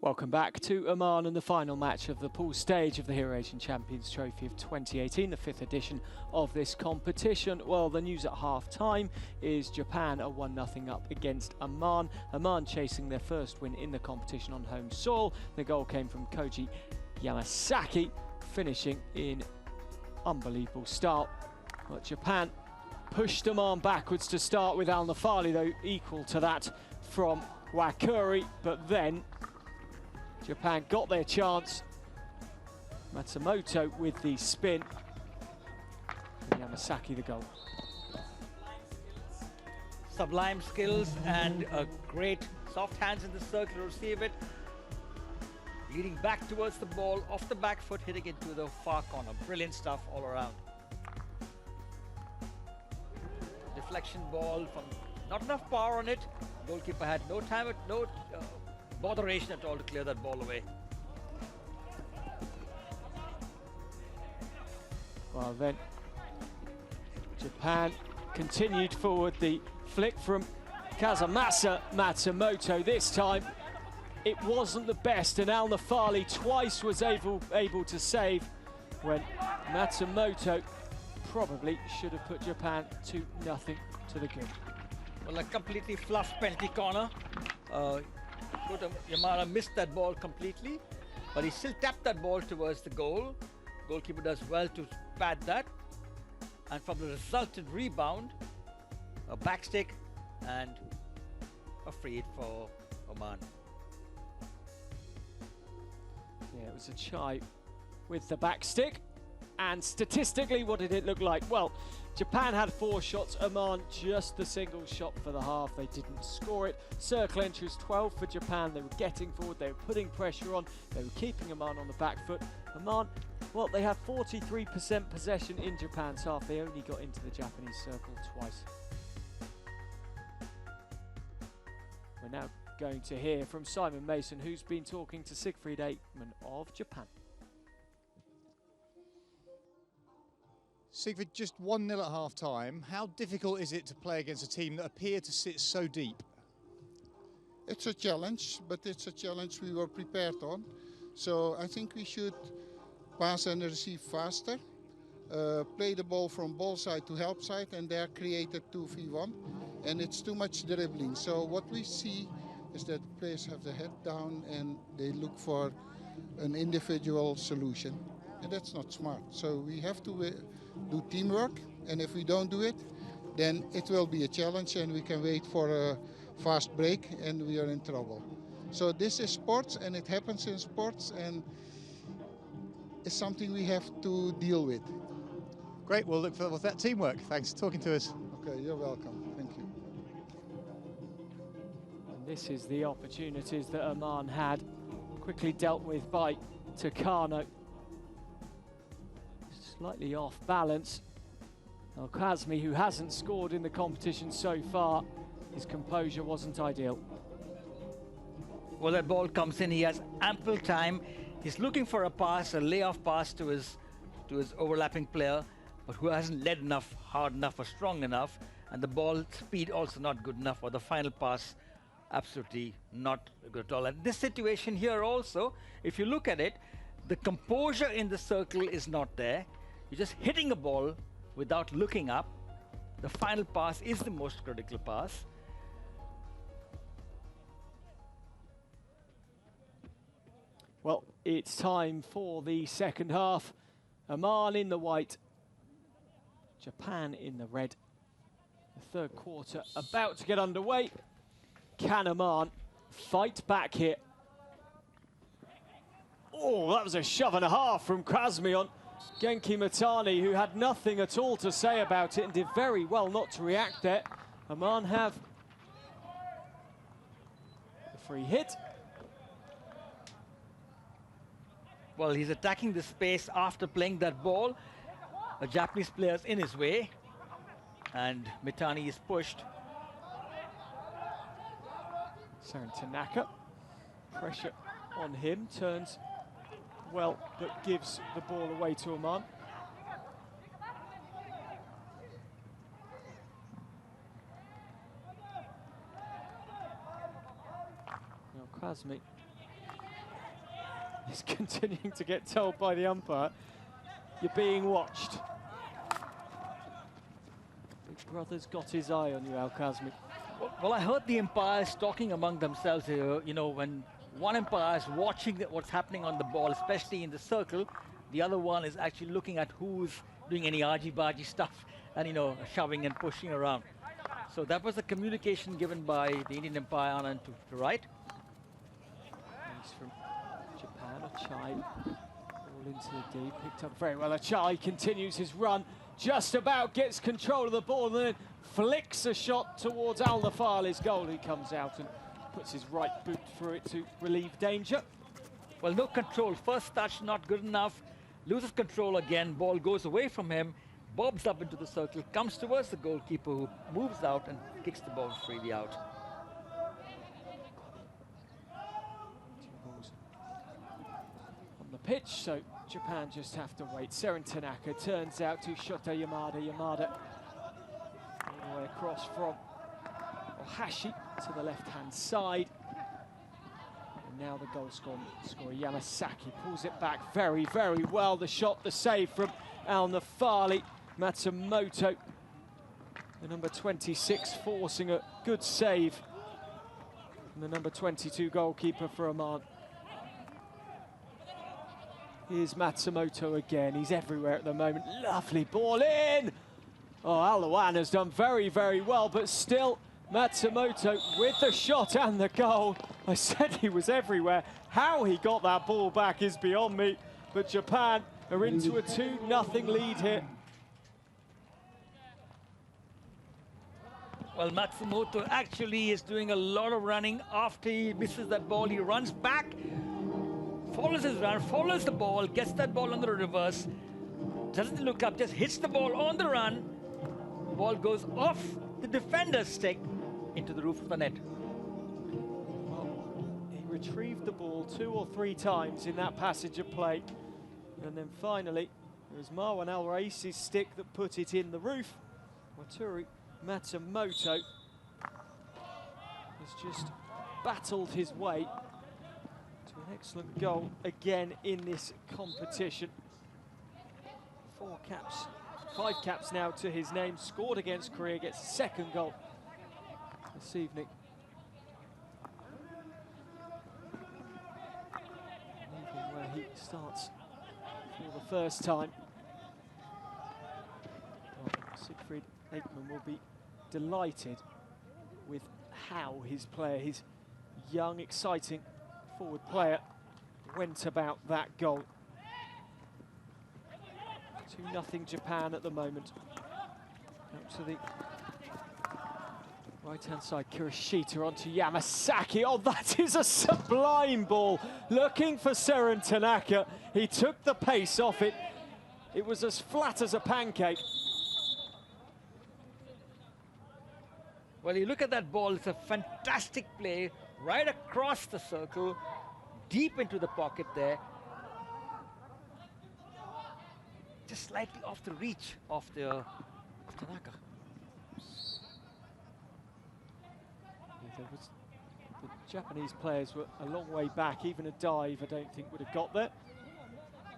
Welcome back to Oman and the final match of the pool stage of the Hero Asian Champions Trophy of 2018, the 5th edition of this competition. Well, the news at half-time is Japan are 1-0 up against Oman. Oman chasing their first win in the competition on home soil. The goal came from Koji Yamasaki, finishing in unbelievable style. But Japan pushed Oman backwards to start with. Al Nafali, though, equal to that from Wakuri, but then Japan got their chance. Matsumoto with the spin. And Yamasaki the goal. Sublime skills and a great soft hands in the circle to receive it. Leading back towards the ball, off the back foot, hitting it to the far corner. Brilliant stuff all around. Deflection ball from not enough power on it. Goalkeeper had no time, no botheration at all to clear that ball away. Well then, Japan continued forward. The flick from Kazumasa Matsumoto. This time it wasn't the best, and Al Nafali twice was able to save when Matsumoto probably should have put Japan 2-0 to the good. Well, a completely fluffed penalty corner. Yamada missed that ball completely, but he still tapped that ball towards the goal. Goalkeeper does well to pad that, and from the resultant rebound, a backstick and a free hit for Oman. Yeah, it was a chai with the backstick. And statistically, what did it look like? Well, Japan had 4 shots, Oman just the single shot for the half. They didn't score it. Circle entry was 12 for Japan. They were getting forward, they were putting pressure on, they were keeping Oman on the back foot. Oman, well, they had 43% possession in Japan's half. They only got into the Japanese circle twice. We're now going to hear from Simon Mason, who's been talking to Siegfried Aikman of Japan. Siegfried, just 1-0 at half-time. How difficult is it to play against a team that appear to sit so deep? It's a challenge, but it's a challenge we were prepared on. So I think we should pass and receive faster, play the ball from ball side to help side, and there create a 2v1. And it's too much dribbling. So what we see is that players have their head down and they look for an individual solution. And that's not smart. So we have to do teamwork, and if we don't do it, then it will be a challenge and we can wait for a fast break and we are in trouble. So this is sports, and it happens in sports, and it's something we have to deal with. Great, we'll look for that teamwork. Thanks for talking to us. Okay, you're welcome. Thank you. And this is the opportunities that Oman had, quickly dealt with by Takano. Slightly off balance. Now Kazmi, who hasn't scored in the competition so far, his composure wasn't ideal. Well, that ball comes in, he has ample time. He's looking for a pass, a layoff pass to his overlapping player, but who hasn't led enough, hard enough or strong enough, and the ball speed also not good enough, or the final pass absolutely not good at all. And this situation here also, if you look at it, the composure in the circle is not there. You're just hitting a ball without looking up. The final pass is the most critical pass. Well, it's time for the second half. Oman in the white, Japan in the red. The third quarter about to get underway. Can Oman fight back here? Oh, that was a shove and a half from Kazmi on Genki Matani, who had nothing at all to say about it and did very well not to react there. Oman have the free hit. Well, he's attacking the space after playing that ball. A Japanese player's in his way, and Mitani is pushed. Saren Tanaka, pressure on him, turns well, but gives the ball away to Oman. Now Kazmi is continuing to get told by the umpire, you're being watched. Big brother's got his eye on you, Al-Kazmi. Well, I heard the umpires talking among themselves here. You know, when one umpire is watching what's happening on the ball, especially in the circle, the other one is actually looking at who's doing any argy-bargy stuff and, you know, shoving and pushing around. So that was the communication given by the Indian umpire Anand to right. Thanks from Japan, Achai all into the D, picked up very well. Achai continues his run, just about gets control of the ball and then flicks a shot towards Al-Nafali's goal. He comes out and puts his right boot through it to relieve danger. Well, no control. First touch not good enough. Loses control again. Ball goes away from him. Bobs up into the circle. Comes towards the goalkeeper who moves out and kicks the ball freely out. 2 balls on the pitch, so Japan just have to wait. Seren Tanaka turns out to Shota Yamada. Yamada all the way across from Ohashi to the left-hand side. And now the goal scorer Yamasaki pulls it back very, very well. The shot, the save from Al-Nafali. Matsumoto, the number 26, forcing a good save. And the number 22 goalkeeper for Oman. Here's Matsumoto again. He's everywhere at the moment. Lovely ball in. Oh, Alawan has done very, very well, but still Matsumoto with the shot and the goal. I said he was everywhere. How he got that ball back is beyond me. But Japan are into a 2-0 lead here. Well, Matsumoto actually is doing a lot of running after he misses that ball. He runs back, follows his run, follows the ball, gets that ball on the reverse, doesn't look up, just hits the ball on the run. Ball goes off the defender's stick into the roof of the net. Well, he retrieved the ball 2 or 3 times in that passage of play. And then finally, it was Marwan Al-Raisi's stick that put it in the roof. Wataru Matsumoto has just battled his way to an excellent goal again in this competition. 4 caps, 5 caps now to his name. Scored against Korea, gets a second goal this evening. An evening where he starts for the first time. Well, Siegfried Aikman will be delighted with how his player, his young, exciting forward player, went about that goal. 2-0 Japan at the moment. Up to the right-hand side, Kirishita onto Yamasaki. Oh, that is a sublime ball. Looking for Seren Tanaka. He took the pace off it. It was as flat as a pancake. Well, you look at that ball, it's a fantastic play right across the circle, deep into the pocket there. Just slightly off the reach of Tanaka. The Japanese players were a long way back. Even a dive, I don't think, would have got there.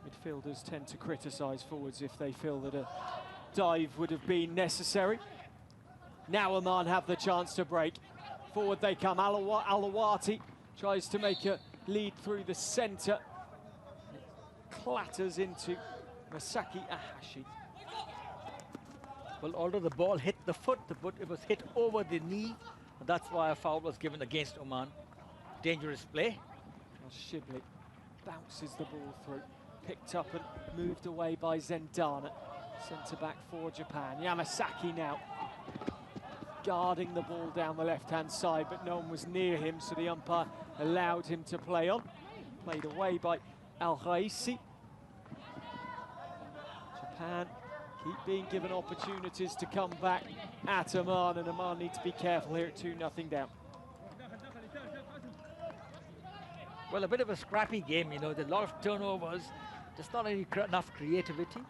Midfielders tend to criticise forwards if they feel that a dive would have been necessary. Now Oman have the chance to break. Forward they come. Alawati tries to make a lead through the centre. Clatters into Masaki Ahashi. Well, although the ball hit the foot, it was hit over the knee. That's why a foul was given against Oman. Dangerous play. Well, Shibli bounces the ball through. Picked up and moved away by Zendana. Centre back for Japan. Yamasaki now guarding the ball down the left-hand side, but no one was near him, so the umpire allowed him to play on. Played away by Al-Raisi. Japan keep being given opportunities to come back at Oman, and Oman need to be careful here at 2-0 down. Well, a bit of a scrappy game, you know, there's a lot of turnovers, just not enough creativity.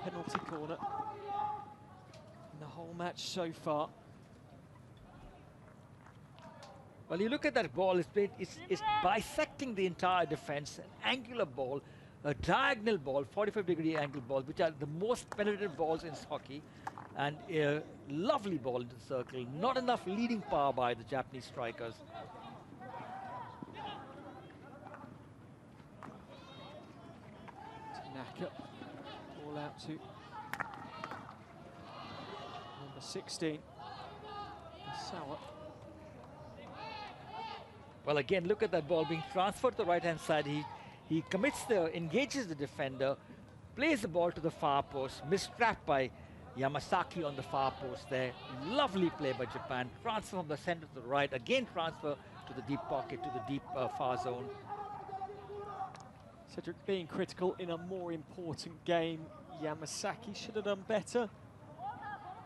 Penalty corner in the whole match so far. Well, you look at that ball, it's bisecting the entire defense, an angular ball, a diagonal ball, 45-degree angle balls, which are the most penetrative balls in hockey, and a lovely ball into the circle. Not enough leading power by the Japanese strikers. Tanaka, ball out to number 16, Sawa. Well, again, look at that ball being transferred to the right-hand side. He engages the defender, plays the ball to the far post, mistrapped by Yamasaki on the far post there. Lovely play by Japan. Transfer from the center to the right. Again, transfer to the deep pocket, to the deep far zone. Cedric being critical in a more important game. Yamasaki should have done better.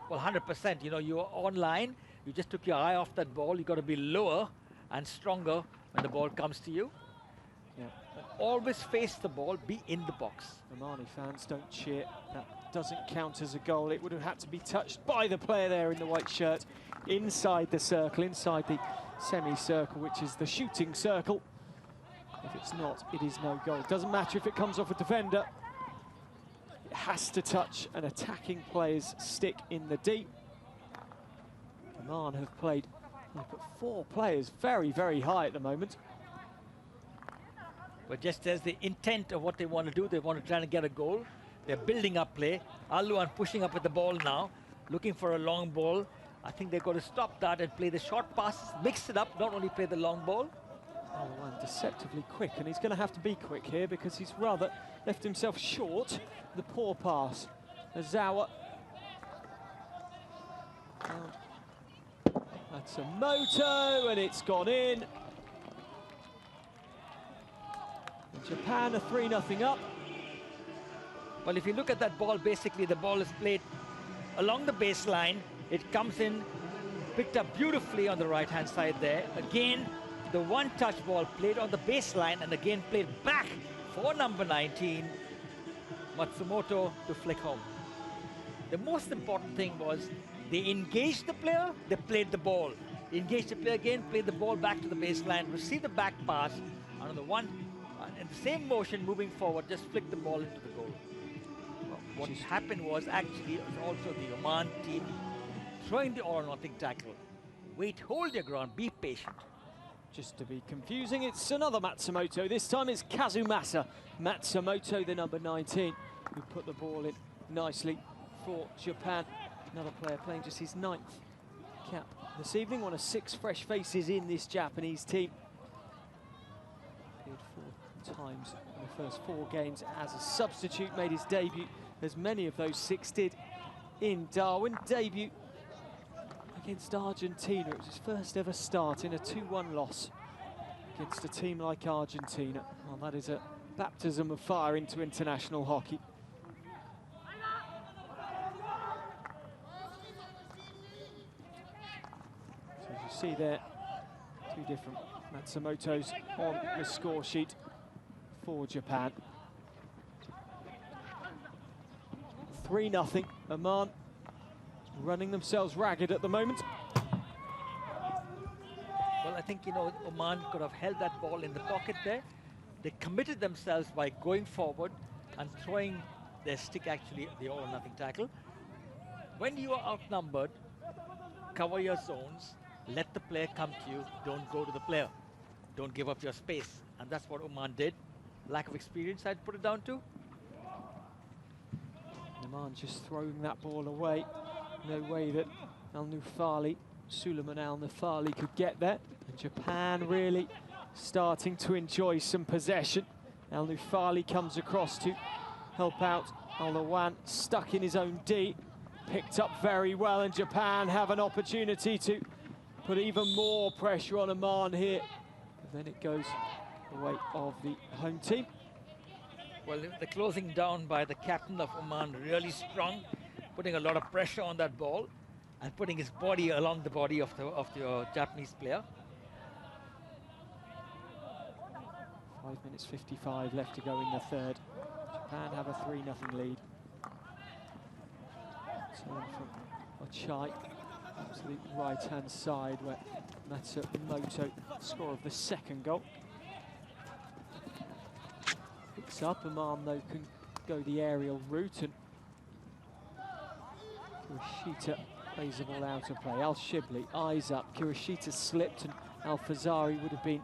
Well, 100%. You know, you are online. You just took your eye off that ball. You got to be lower and stronger when the ball comes to you. Yeah. And always face the ball, be in the box. Omani fans don't cheer. That doesn't count as a goal. It would have had to be touched by the player there in the white shirt inside the circle, inside the semi-circle, which is the shooting circle. If it's not, it is no goal. It doesn't matter if it comes off a defender. It has to touch an attacking player's stick in the deep. Oman have played, they've put 4 players very, very high at the moment. But just as the intent of what they want to do, they want to try and get a goal. They're building up play. Aluan pushing up with the ball now, looking for a long ball. I think they've got to stop that and play the short passes, mix it up, not only play the long ball. Aluan deceptively quick, and he's going to have to be quick here because he's rather left himself short. The poor pass. Azawa. That's a moto, and it's gone in. And Japan are 3-0 up. Well, if you look at that ball, basically the ball is played along the baseline. It comes in, picked up beautifully on the right-hand side there. Again, the one-touch ball played on the baseline and again played back for number 19, Matsumoto, to flick home. The most important thing was they engaged the player, they played the ball. Engaged the player again, played the ball back to the baseline, received the back pass, and on the in the same motion moving forward, just flicked the ball into the goal. What happened was actually it was also the Oman team throwing the all-or-nothing tackle. Wait, hold your ground, be patient. Just to be confusing, it's another Matsumoto. This time it's Kazumasa Matsumoto, the number 19, who put the ball in nicely for Japan. Another player playing just his 9th cap this evening. One of 6 fresh faces in this Japanese team. Appeared 4 times in the first 4 games as a substitute. Made his debut, as many of those 6 did, in Darwin. Debut against Argentina. It was his first ever start in a 2-1 loss against a team like Argentina. Well, that is a baptism of fire into international hockey. So as you see there, 2 different Matsumotos on the score sheet for Japan. 3-0, Oman running themselves ragged at the moment. Well, I think, you know, Oman could have held that ball in the pocket there. They committed themselves by going forward and throwing their stick, actually, the all-or-nothing tackle. When you are outnumbered, cover your zones, let the player come to you, don't go to the player. Don't give up your space. And that's what Oman did. Lack of experience, I'd put it down to. Oman just throwing that ball away. No way that Suleiman Al-Nufali could get there. And Japan really starting to enjoy some possession. Al-Nufali comes across to help out Al-Lawan, stuck in his own D. Picked up very well, and Japan have an opportunity to put even more pressure on Oman here. And then it goes the way of the home team. Well, the closing down by the captain of Oman, really strong, putting a lot of pressure on that ball and putting his body along the body of the Japanese player. 5 minutes 55 left to go in the third. Japan have a 3-0 lead. Turn from Ochai. To the right-hand side where Matsumoto, scorer of the second goal. Picks up, Oman though can go the aerial route, and Kurashita plays the ball out of play. Al-Shibli, eyes up, Kurashita slipped and Al-Fazari would have been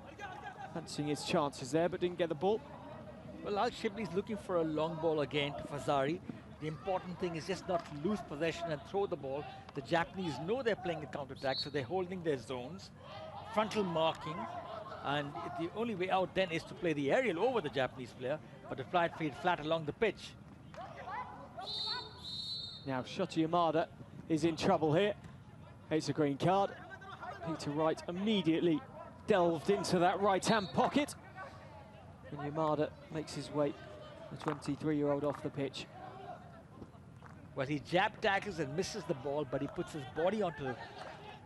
fancying his chances there but didn't get the ball. Well, Al-Shibli is looking for a long ball again to Fazari. The important thing is just not to lose possession and throw the ball. The Japanese know they're playing the counter-attack, so they're holding their zones, frontal marking, and the only way out then is to play the aerial over the Japanese player, but to fly it flat along the pitch. Now Shota Yamada is in trouble here. It's a green card. Peter Wright immediately delved into that right-hand pocket. And Yamada makes his way, the 23-year-old, off the pitch. Well, he jab tackles and misses the ball, but he puts his body onto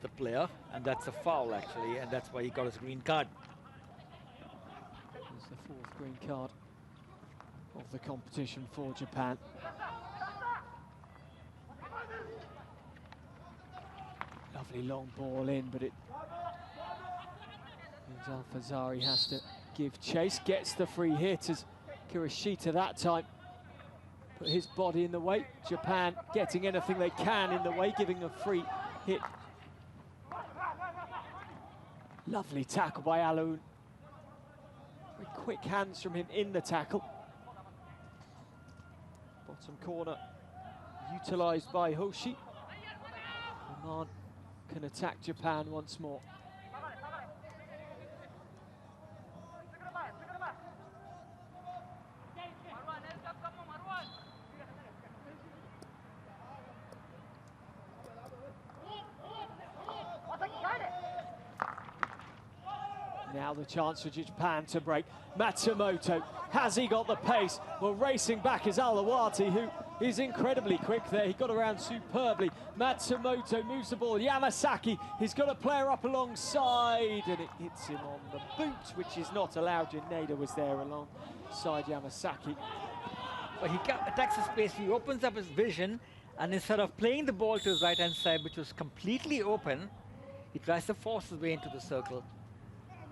the player, and that's a foul, actually, and that's why he got his green card. It's the fourth green card of the competition for Japan. Lovely long ball in, but it means Al-Fazari has to give chase. Gets the free hit as Kurashita that time put his body in the way. Japan getting anything they can in the way, giving a free hit. Lovely tackle by Alun. Very quick hands from him in the tackle. Bottom corner utilised by Hoshi. Oman can attack Japan once more. Now the chance for Japan to break. Matsumoto, has he got the pace? Well, racing back is Alawati, who is incredibly quick there. He got around superbly. Matsumoto moves the ball. Yamasaki, he's got a player up alongside, and it hits him on the boot, which is not allowed. Yaneda was there alongside Yamasaki. But he attacks the space, he opens up his vision, and instead of playing the ball to his right-hand side, which was completely open, he tries to force his way into the circle.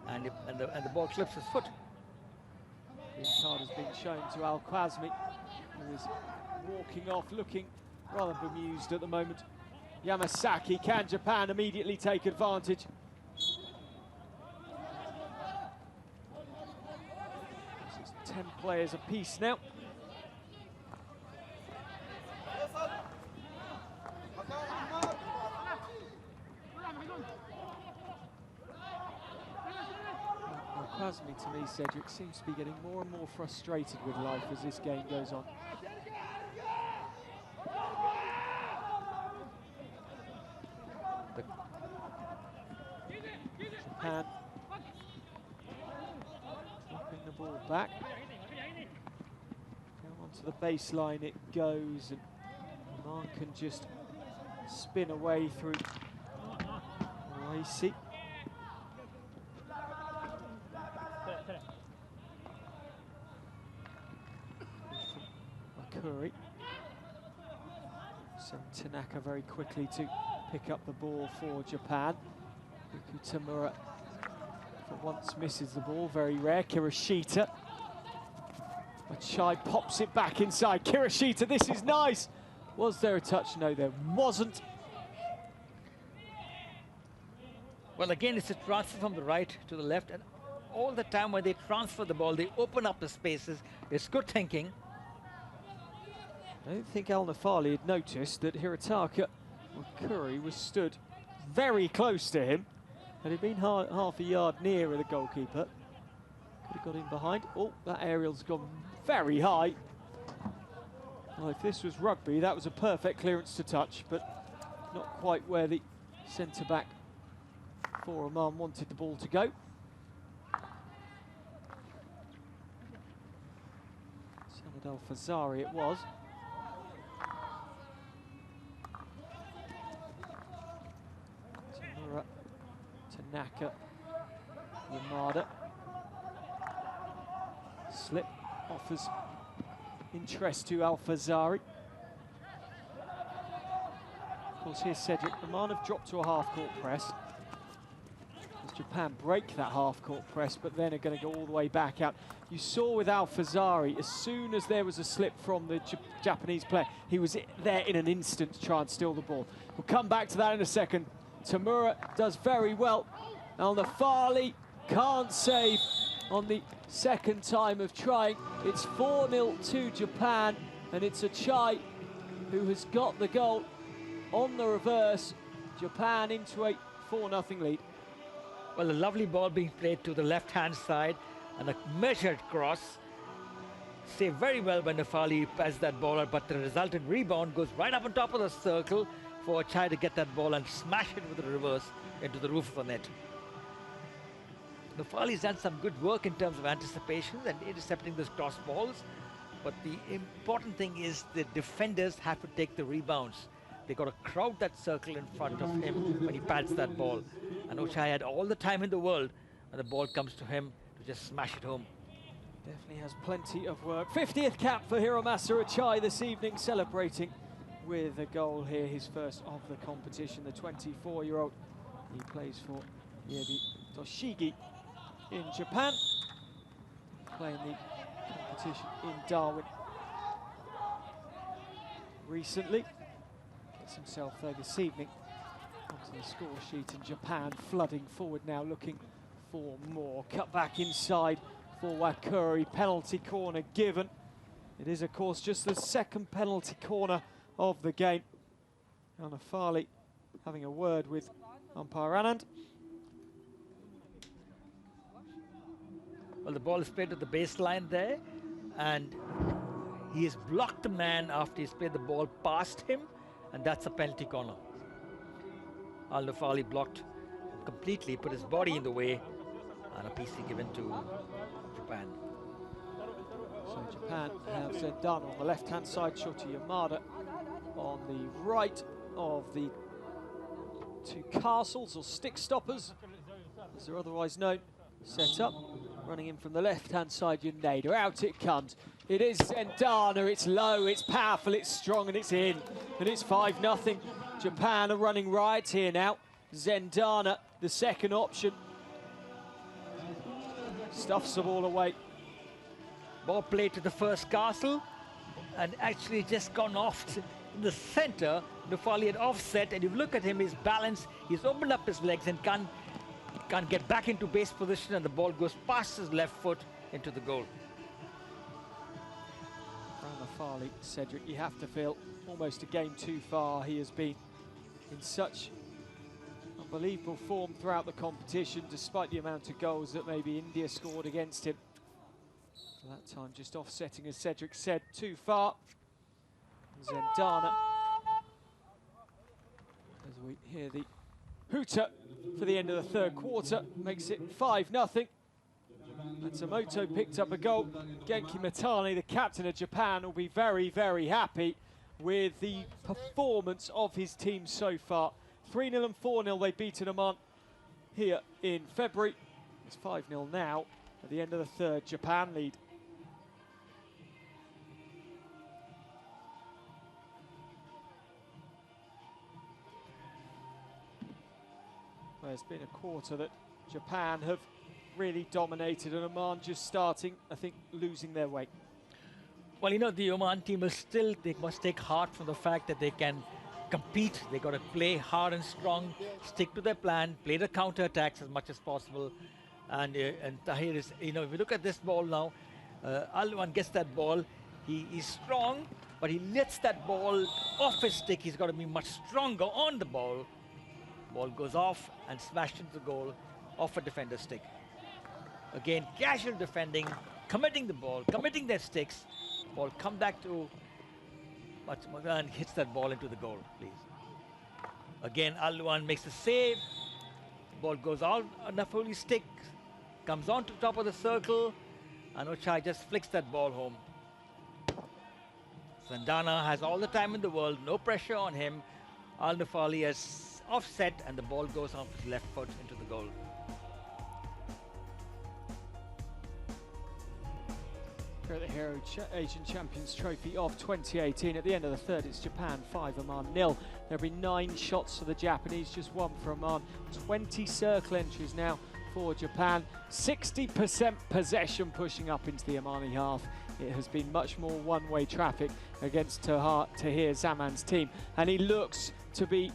And the ball clips his foot. The card has been shown to Al-Qasmi, who is walking off, looking rather bemused at the moment. Yamasaki, can Japan immediately take advantage? It's 10 players apiece now. Al-Qasmi, to me, Cedric, seems to be getting more and more frustrated with life as this game goes on. Japan dropping the ball back. Down onto the baseline it goes, and Oman can just spin away through Raisi. Curry. Send Tanaka very quickly to pick up the ball for Japan. Yuki Tamura for once misses the ball, very rare. Kirishita. Machai pops it back inside. Kirishita, this is nice. Was there a touch? No, there wasn't. Well, again, it's a transfer from the right to the left, and all the time when they transfer the ball, they open up the spaces. It's good thinking. I don't think Al Nafali had noticed that Hirataka Curry was stood very close to him. Had he been half a yard nearer the goalkeeper, could have got in behind. Oh, that aerial's gone very high. Well, if this was rugby, that was a perfect clearance to touch, but not quite where the centre-back for Oman wanted the ball to go. Samad Al-Fazari it was. Tanaka, Yamada. Slip offers interest to Al-Fazari. course, here's Cedric. Oman have dropped to a half-court press. As Japan break that half-court press, but then are going to go all the way back out. You saw with Al-Fazari, as soon as there was a slip from the Japanese player, he was there in an instant to try and steal the ball. We'll come back to that in a second. Tamura does very well. Al-Nafali can't save on the second time of trying. It's 4-0 to Japan, and it's Achai who has got the goal on the reverse. Japan into a 4-0 lead. Well, a lovely ball being played to the left-hand side and a measured cross. Saved very well when Nafali passed that ball, but the resultant rebound goes right up on top of the circle for Achai to get that ball and smash it with the reverse into the roof of the net. Nafali's done some good work in terms of anticipation and intercepting those cross balls, but the important thing is the defenders have to take the rebounds. They got to crowd that circle in front of him when he pats that ball. And Achai had all the time in the world, and the ball comes to him to just smash it home. Definitely has plenty of work. 50th cap for Hiromasa Achai this evening, celebrating with a goal here, his first of the competition. The 24-year-old, he plays for Yebi Toshigi in Japan, playing the competition in Darwin recently. Gets himself there this evening onto the score sheet, and Japan flooding forward now, looking for more. Cut back inside for Wakuri, penalty corner given. It is, of course, just the second penalty corner of the game. Al-Nafali having a word with umpire Anand. Well, the ball is played to the baseline there, and he has blocked the man after he's played the ball past him, and that's a penalty corner. Al-Nafali blocked completely, put his body in the way, and a PC given to Japan. So Japan have Zendana on the left-hand side, Shota Yamada on the right of the two castles, or stick stoppers, as they're otherwise known. Set up, running in from the left-hand side, Yuneda. Out it comes. It is Zendana. It's low, it's powerful, it's strong, and it's in. And it's 5-0. Japan are running riot here now. Zendana, the second option. Stuffs the ball away. Ball played to the first castle, and actually just gone off in the center. Nafali had offset, and if you look at him, his balance, he's opened up his legs and can't get back into base position, and the ball goes past his left foot into the goal. Al-Nafali, Cedric, you have to feel almost a game too far. He has been in such unbelievable form throughout the competition, despite the amount of goals that maybe India scored against him. For that time, just offsetting, as Cedric said, too far. Zendana, as we hear the hooter for the end of the third quarter, makes it 5-0. Matsumoto picked up a goal. Genki Matane, the captain of Japan, will be very, very happy with the performance of his team so far. 3-0 and 4-0, they beaten Oman here in February. It's 5-0 now at the end of the third. Japan lead. Well, it's been a quarter that Japan have really dominated, and Oman just starting, I think, losing their way. Well, you know, the Oman team will still, they must take heart from the fact that they can compete. They got to play hard and strong, stick to their plan, play the counter attacks as much as possible. And Tahir is, you know, if you look at this ball now, Alwan gets that ball. He's strong, but he lets that ball off his stick. He's got to be much stronger on the ball. Ball goes off and smashed into the goal off a defender's stick. Again, casual defending, committing the ball, committing their sticks. Ball come back to Matsumura and hits that ball into the goal, please. Again, Alwan makes a save. Ball goes out on Nafuli's stick, comes on to top of the circle, and Achai just flicks that ball home. Zendana has all the time in the world, no pressure on him. Al-Nafali has offset, and the ball goes off his left foot into the goal. Here at the Hero Asian Champions Trophy of 2018. At the end of the third, it's Japan 5, Oman 0. There'll be 9 shots for the Japanese, just 1 for Oman. 20 circle entries now for Japan. 60% possession pushing up into the Omani half. It has been much more one-way traffic against Tahir Zaman's team. And he looks to be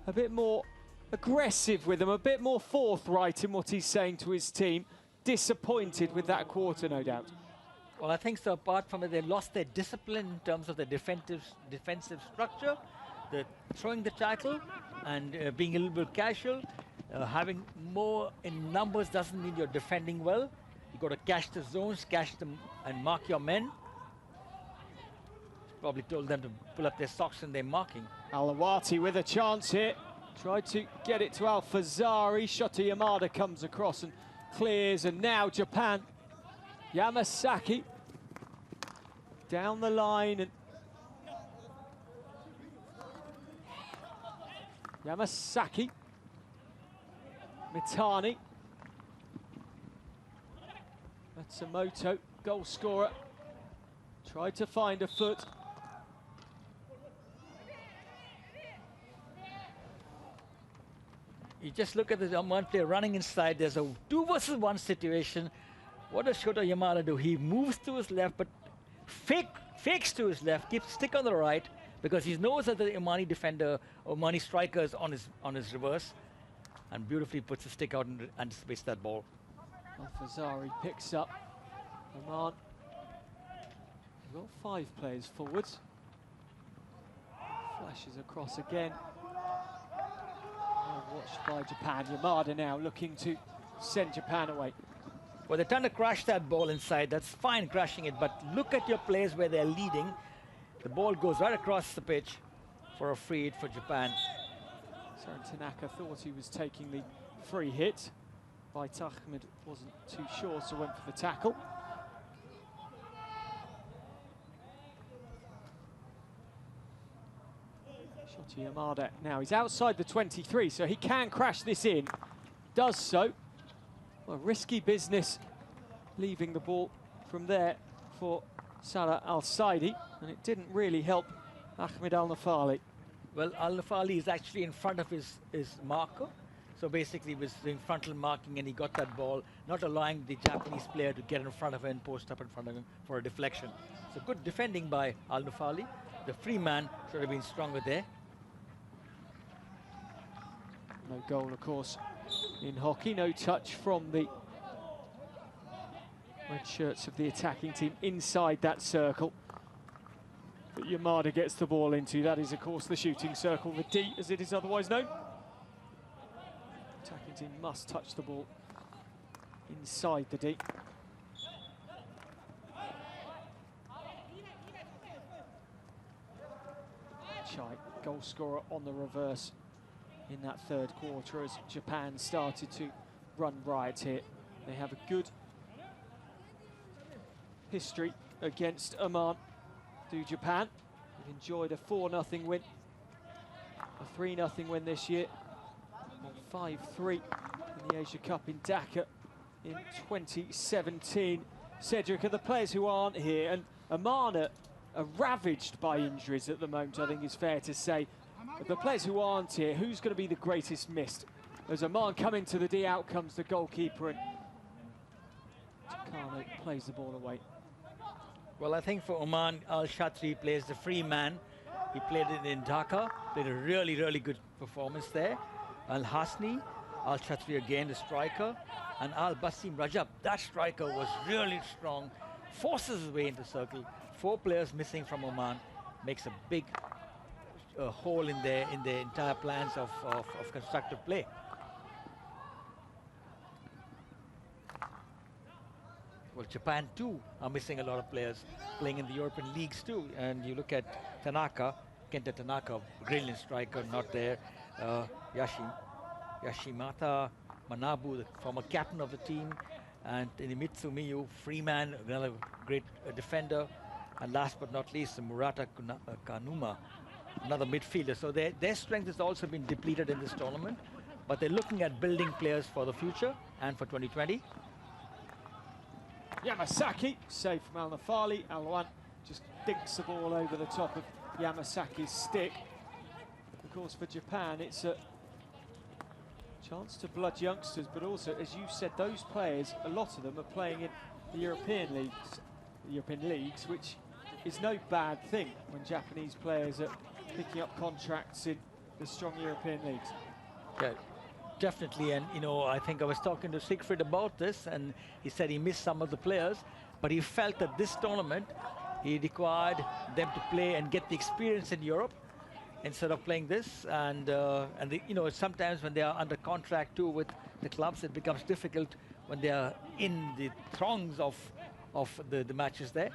a bit more aggressive with them, a bit more forthright in what he's saying to his team. Disappointed with that quarter, no doubt. Well, I think so. Apart from it, they lost their discipline in terms of the defensive structure, the throwing the tackle, and being a little bit casual. Having more in numbers doesn't mean you're defending well. You got to cash the zones, cash them, and mark your men. Probably told them to pull up their socks in their marking. Al-Awati with a chance here. Tried to get it to Al-Fazari. Shota Yamada comes across and clears, and now Japan. Yamasaki down the line, and Yamasaki, Mitani, Matsumoto, goal scorer, tried to find a foot. You just look at the Oman player running inside. There's a 2 versus 1 situation. What does Shota Yamada do? He moves to his left, but fakes to his left, keeps stick on the right, because he knows that the Omani defender, Omani striker is on his reverse, and beautifully puts the stick out and anticipates that ball. Al-Fazari picks up. Oman. We've got 5 players forwards. Flashes across again. Watched by Japan. Yamada now looking to send Japan away. Well, they're trying to crash that ball inside. That's fine, crashing it, but look at your players where they're leading. The ball goes right across the pitch for a free hit for Japan. Saran Tanaka thought he was taking the free hit. Bait Ahmed wasn't too sure, so went for the tackle. Shota Yamada now, he's outside the 23, so he can crash this in. Does so. Well, risky business, leaving the ball from there for Salah Al-Saidi, and it didn't really help Ahmed Al-Nafali. Well, Al-Nafali is actually in front of his marker, so basically he was doing frontal marking and he got that ball, not allowing the Japanese player to get in front of him and post up in front of him for a deflection. So good defending by Al-Nafali. The free man should have been stronger there. No goal, of course, in hockey. No touch from the red shirts of the attacking team inside that circle. But Yamada gets the ball into. That is, of course, the shooting circle, the D, as it is otherwise known. Attacking team must touch the ball inside the D. Chai, goal scorer on the reverse in that 3rd quarter as Japan started to run riot here. They have a good history against Oman. Do Japan. They've enjoyed a 4-0 win, a 3-0 win this year, and 5-3 in the Asia Cup in Dhaka in 2017. Cedric, are the players who aren't here, and Oman are ravaged by injuries at the moment, I think is fair to say. But the players who aren't here, who's going to be the greatest missed? As Oman come into the D, out comes the goalkeeper, and Takano plays the ball away. Well, I think for Oman, Al-Shatri plays the free man. He played it in Dhaka, played a really, really good performance there. Al-Hasni, Al-Shatri again, the striker, and Al-Basim Rajab, that striker was really strong, forces his way into the circle. 4 players missing from Oman makes a big hole in their entire plans of constructive play. Well, Japan too are missing a lot of players playing in the European leagues too. And you look at Tanaka, Kenta Tanaka, brilliant striker, not there. Yashimata Manabu, the former captain of the team, and Inimitsu Miyu, Freeman, another great defender. And last but not least, Murata Kanuma, another midfielder. So their strength has also been depleted in this tournament, but they're looking at building players for the future and for 2020. Yamasaki, save from Al-Nafali. Al-Wan just dinks the ball over the top of Yamasaki's stick. course, for Japan, it's a chance to blood youngsters, but also, as you said, those players, a lot of them are playing in the European leagues, which is no bad thing when Japanese players are picking up contracts in the strong European leagues. Yeah, definitely. And you know, I think I was talking to Siegfried about this, and he said he missed some of the players, but he felt that this tournament he required them to play and get the experience in Europe instead of playing this. And you know, sometimes when they are under contract too with the clubs, it becomes difficult when they are in the throngs of the matches there.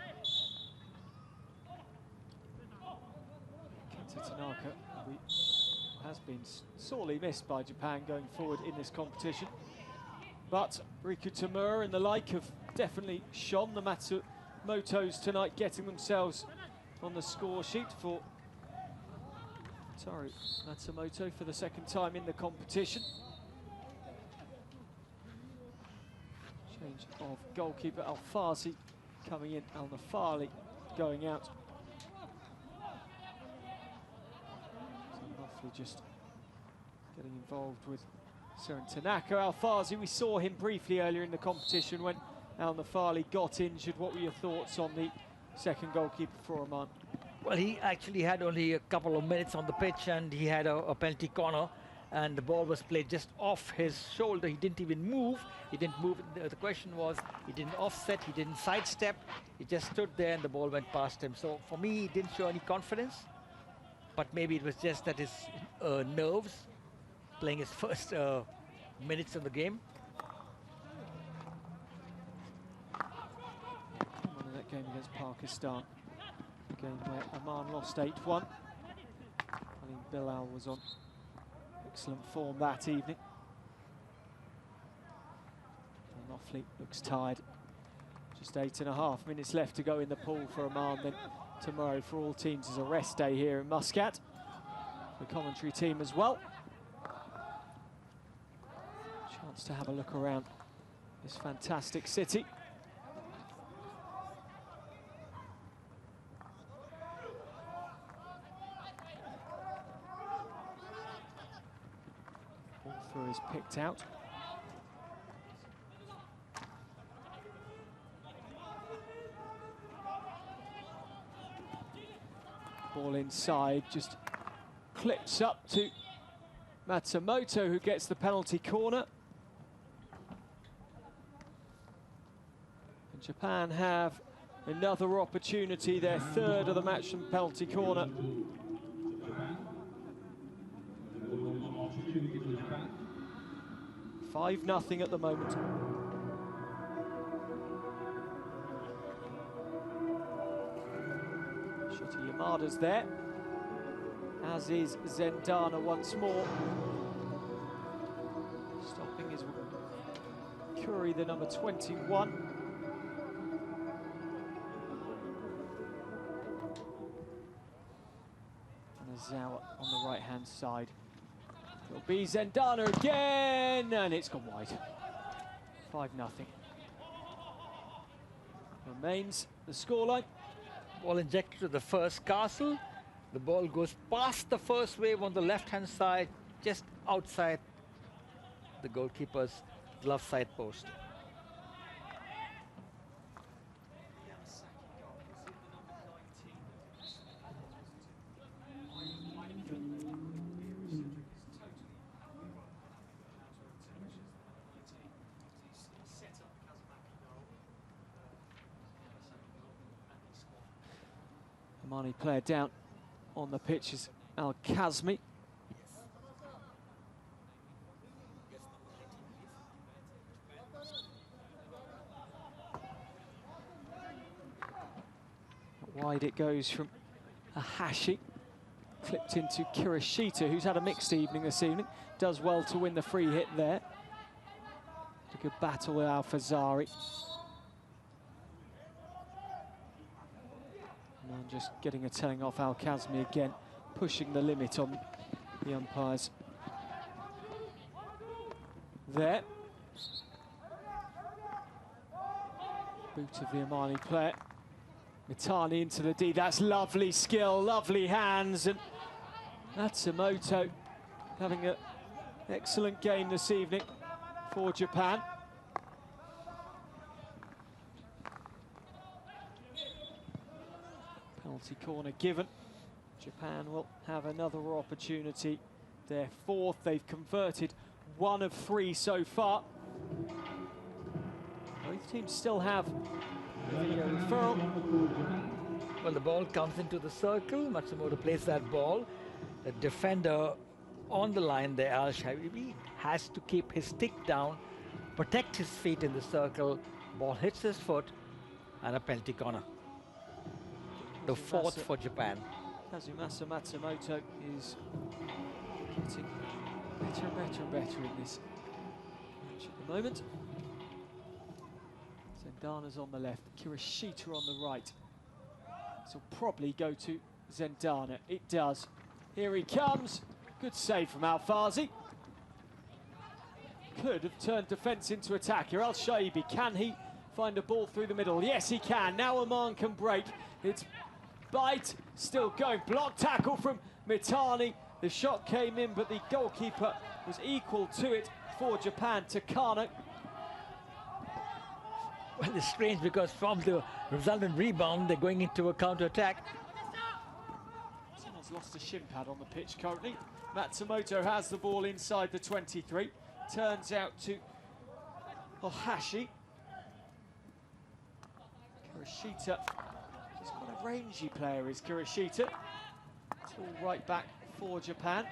Kenta Tanaka has been sorely missed by Japan going forward in this competition. But Riku Tamura and the like have definitely shone. The Matsumotos tonight getting themselves on the score sheet for Matsumoto for the second time in the competition. Change of goalkeeper, Al-Fazi coming in, Al-Nafali going out. So just getting involved with Seren Tanaka. Al-Fazi, we saw him briefly earlier in the competition when Al-Nafali got injured. What were your thoughts on the second goalkeeper for Oman? Well, he actually had only a couple of minutes on the pitch, and he had a penalty corner, and the ball was played just off his shoulder. He didn't even move. He didn't move. The question was, he didn't offset, he didn't sidestep. He just stood there and the ball went past him. So for me, he didn't show any confidence, but maybe it was just that his nerves, playing his first minutes of the game. One of that game against Pakistan. A game where Oman lost 8-1. I think Bilal was on excellent form that evening. Knopfli looks tired. Just 8.5 minutes left to go in the pool for Oman. Then tomorrow for all teams is a rest day here in Muscat. The commentary team as well. Chance to have a look around this fantastic city. Ball through is picked out. Ball inside, just clips up to Matsumoto, who gets the penalty corner. And Japan have another opportunity, their third of the match from penalty corner. 5-0 at the moment. Shota Yamada's there, as is Zendana once more. Stopping is Curry, the number 21. And Azawa on the right-hand side. It'll be Zendana again, and it's gone wide. 5-0. Remains the scoreline. Ball injected to the first castle. The ball goes past the first wave on the left-hand side, just outside the goalkeeper's glove side post. Omani player down on the pitch is Al-Kazmi. Wide it goes from Ahashi, clipped into Kirishita, who's had a mixed evening this evening. Does well to win the free hit there. A good battle with Al-Fazari. And just getting a telling off Al-Kazmi again, pushing the limit on the umpires. There. Boot of the Omani player. Mitani into the D, that's lovely skill, lovely hands, and Matsumoto having an excellent game this evening for Japan. Penalty corner given. Japan will have another opportunity. Their fourth, they've converted 1 of 3 so far. Both teams still have a video referral. Well, the ball comes into the circle. Matsumoto plays that ball. The defender on the line there, Al-Shaibi, has to keep his stick down, protect his feet in the circle. Ball hits his foot, and a penalty corner. The fourth for Japan. Kazumasa Matsumoto is getting better and better and better in this match at the moment. Zendana's on the left, Kirishita on the right. This will probably go to Zendana. It does. Here he comes. Good save from Al-Fazi. Could have turned defence into attack here. Al-Shaibi, can he find a ball through the middle? Yes, he can. Now Oman can break. It's bite, still going. Block tackle from Mitani. The shot came in, but the goalkeeper was equal to it for Japan. Takano. Well, it's strange because from the resultant rebound, they're going into a counter-attack. Someone's lost a shin pad on the pitch currently. Matsumoto has the ball inside the 23. Turns out to Ohashi. Kirishita. He's quite a rangy player, is Kirishita. It's all right back for Japan.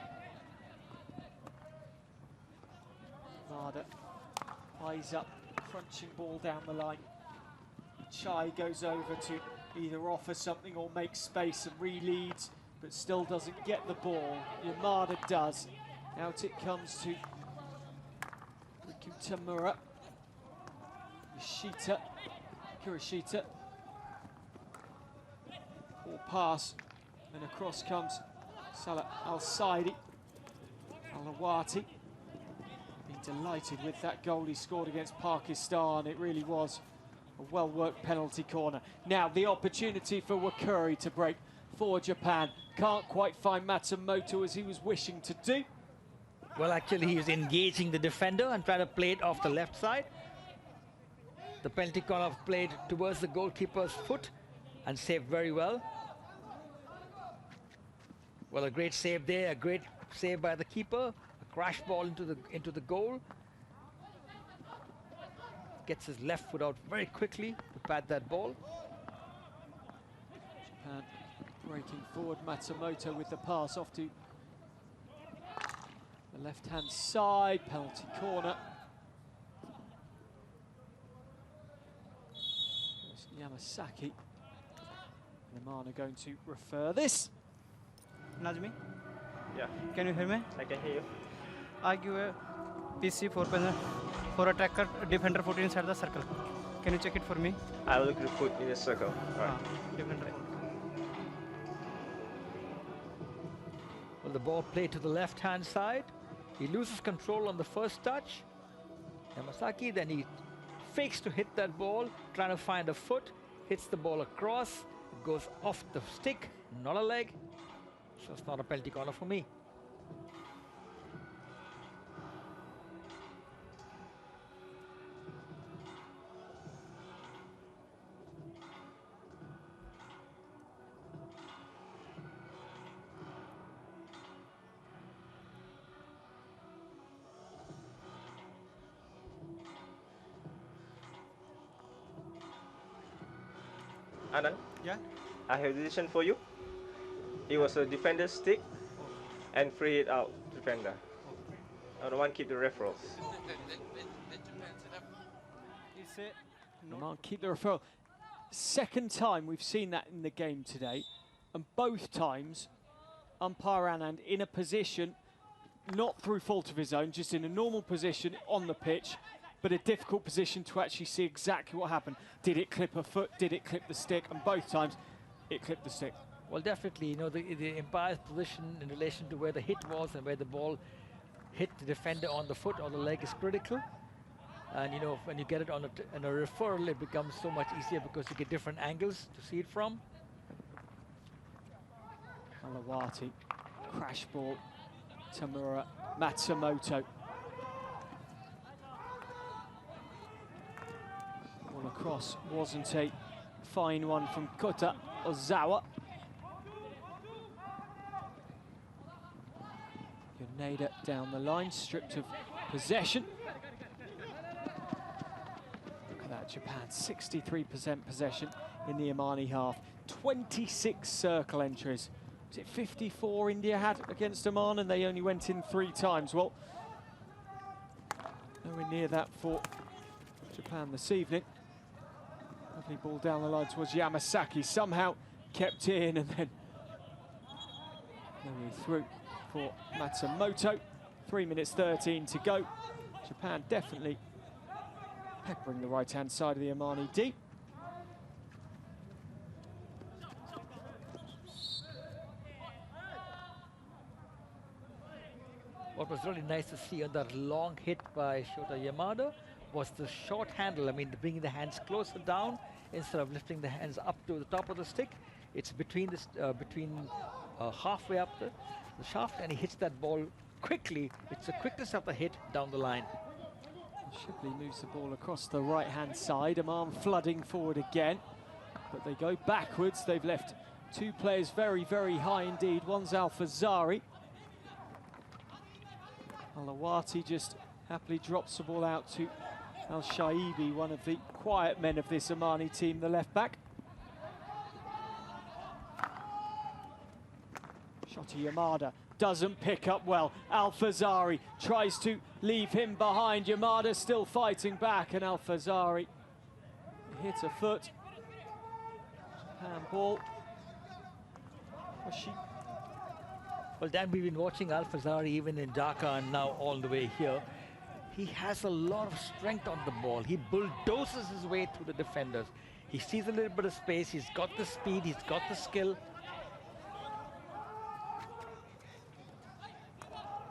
Mada eyes up, crunching ball down the line. Chai goes over to either offer something or make space and re-leads, but still doesn't get the ball. Yamada does. Out it comes to Rikutamura. Yoshita, Kirishita. Ball pass, and across comes Salah Al-Saidi. Alawati. Been delighted with that goal he scored against Pakistan. It really was a well-worked penalty corner. Now the opportunity for Wakuri to break for Japan. Can't quite find Matsumoto as he was wishing to do. Well, actually, he's engaging the defender and trying to play it off the left side. The penalty corner played towards the goalkeeper's foot and saved very well. Well, a great save there, a great save by the keeper. A crash ball into the goal. Gets his left foot out very quickly to pad that ball. Japan breaking forward. Matsumoto with the pass off to the left-hand side. Penalty corner. Yamasaki. Oman are going to refer this. Najmi? Yeah. Can you hear me? I can hear you. I give a PC for attacker defender 14 inside the circle. Can you check it for me? I will look to put in a circle. Alright. Defender. Well, the ball played to the left-hand side. He loses control on the first touch. Yamasaki, then he fakes to hit that ball, trying to find a foot, hits the ball across, it goes off the stick, not a leg. So it's not a penalty corner for me. Anand? Yeah? I have a decision for you. It was a defender's stick and free it out defender. I don't want to keep the referrals. Oman keep the referral. Second time we've seen that in the game today, and both times umpire Anand in a position, not through fault of his own, just in a normal position on the pitch, but a difficult position to actually see exactly what happened. Did it clip a foot? Did it clip the stick? And both times it clipped the stick. Well, definitely, you know, the umpire's position in relation to where the hit was and where the ball hit the defender on the foot or the leg is critical. And, you know, when you get it on a referral, it becomes so much easier because you get different angles to see it from. Alawati Crash ball, Tamura Matsumoto. Ball across wasn't a fine one from Kota Ozawa. Yoneda down the line, stripped of possession. Look at that, Japan, 63% possession in the Omani half. 26 circle entries. Was it 54 India had against Oman and they only went in 3 times? Well, nowhere near that for Japan this evening. Lovely ball down the line towards Yamasaki, somehow kept in and then through for Matsumoto. 3 minutes 13 to go. Japan definitely peppering the right-hand side of the Omani deep. What was really nice to see on that long hit by Shota Yamada was the short handle. I mean, bringing the hands closer down instead of lifting the hands up to the top of the stick. It's between halfway up the shaft, and he hits that ball quickly. It's the quickness of the hit down the line. Shipley moves the ball across the right-hand side. Oman flooding forward again, but they go backwards. They've left 2 players very, very high indeed. One's Al-Fazari. Al-Awati just happily drops the ball out to Al-Shaibi, one of the quiet men of this Omani team, the left back. Shota Yamada doesn't pick up well. Al-Fazari tries to leave him behind. Yamada still fighting back, and Al-Fazari hits a foot. Handball. Well, Dan, we've been watching Al-Fazari even in Dhaka and now all the way here. He has a lot of strength on the ball. He bulldozes his way through the defenders. He sees a little bit of space. He's got the speed. He's got the skill.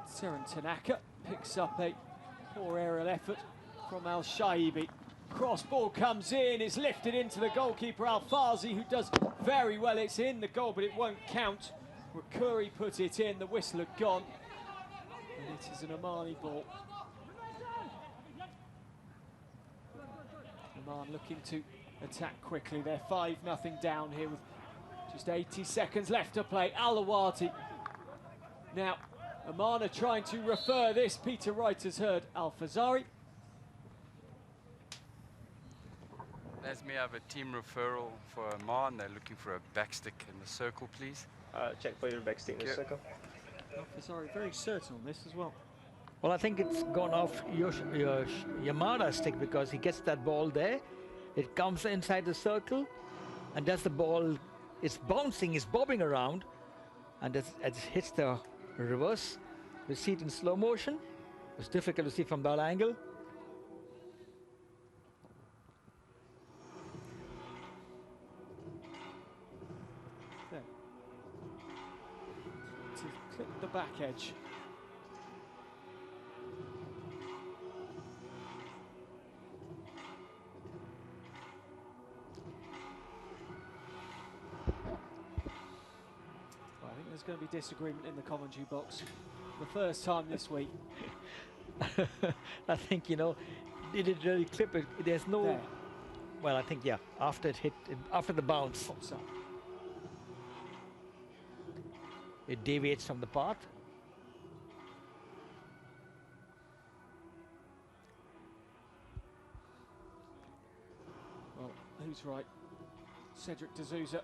Seren Tanaka picks up a poor aerial effort from Al-Shaibi. Cross ball comes in, it's lifted into the goalkeeper Al-Fazi, who does very well. It's in the goal, but it won't count. Curry put it in, the whistle had gone. And it is an Omani ball. Oman looking to attack quickly. They're 5-0 down here with just 80 seconds left to play. Al-Awati. Now, Oman are trying to refer this. Peter Wright has heard Al-Fazari. As may I have a team referral for Oman. They're looking for a backstick in the circle, please. Check for your backstick in the circle. Al-Fazari very certain on this as well. Well, I think it's gone off Yamada's stick because he gets that ball there. It comes inside the circle, and as the ball is bouncing, it's bobbing around, and as it hits the reverse, we see it in slow motion. It's difficult to see from that angle. There. To clip the back edge. There's going to be disagreement in the commentary box. The first time this week. I think, did it really clip it? There's no... There. Well, I think, yeah, after it hit, after the bounce. Pops up. It deviates from the path. Well, who's right? Cedric D'Souza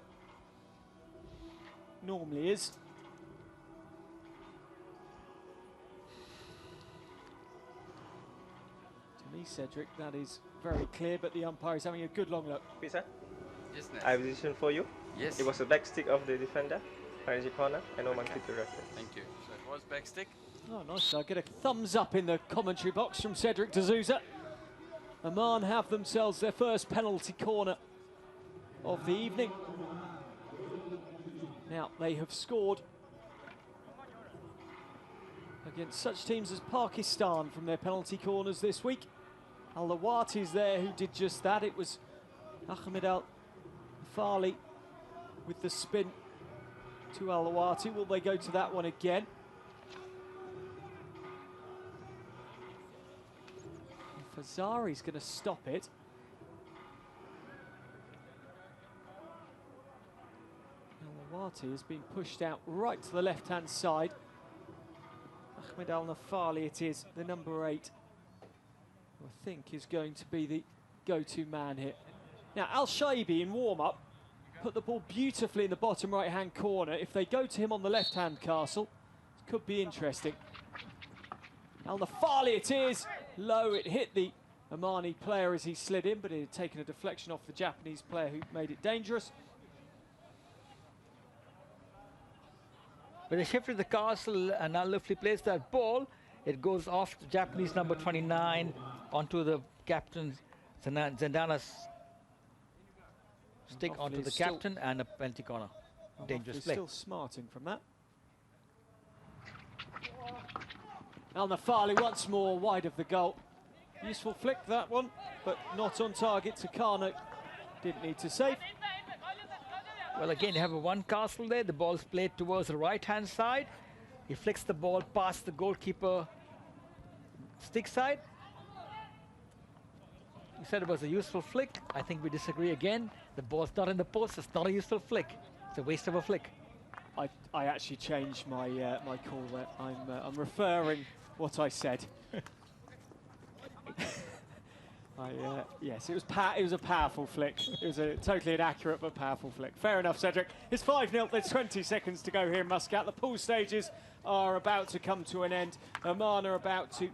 normally is. To me, Cedric, that is very clear, but the umpire is having a good long look. Peter? Yes, I have a decision for you. Yes. It was a back stick of the defender, Energy corner, and Oman kicked the referee. Thank you. So it was backstick. Oh, nice. I get a thumbs up in the commentary box from Cedric D'Souza. Oman have themselves their first penalty corner of the evening. Now, they have scored against such teams as Pakistan from their penalty corners this week. Al-Awati's there who did just that. It was Ahmed Al-Fali with the spin to Al-Awati. Will they go to that one again? Fazari's going to stop it. Al-Awati has been pushed out right to the left-hand side. Ahmed Al-Nafali it is, the number 8, who I think is going to be the go-to man here. Now, Al-Shaibi in warm-up put the ball beautifully in the bottom right-hand corner. If they go to him on the left-hand castle, it could be interesting. Al-Nafali it is, low, it hit the Omani player as he slid in, but it had taken a deflection off the Japanese player who made it dangerous. When they shifted the castle and Al Lufli plays that ball, it goes off the Japanese number 29 onto the captain Zendana's stick onto the captain, and a penalty corner. Dangerous play. Still smarting from that. Al-Nafali once more wide of the goal. Useful flick that one, but not on target. Takano didn't need to save. Well, again, you have a one castle there. The ball's played towards the right-hand side. He flicks the ball past the goalkeeper stick side. You said it was a useful flick. I think we disagree again. The ball's not in the post. It's not a useful flick. It's a waste of a flick. I actually changed my my call there. I'm referring what I said. Yes, it was a powerful flick. It was a totally inaccurate but powerful flick. Fair enough, Cedric. It's 5-0. There's 20 seconds to go here in Muscat. The pool stages are about to come to an end. Oman are about to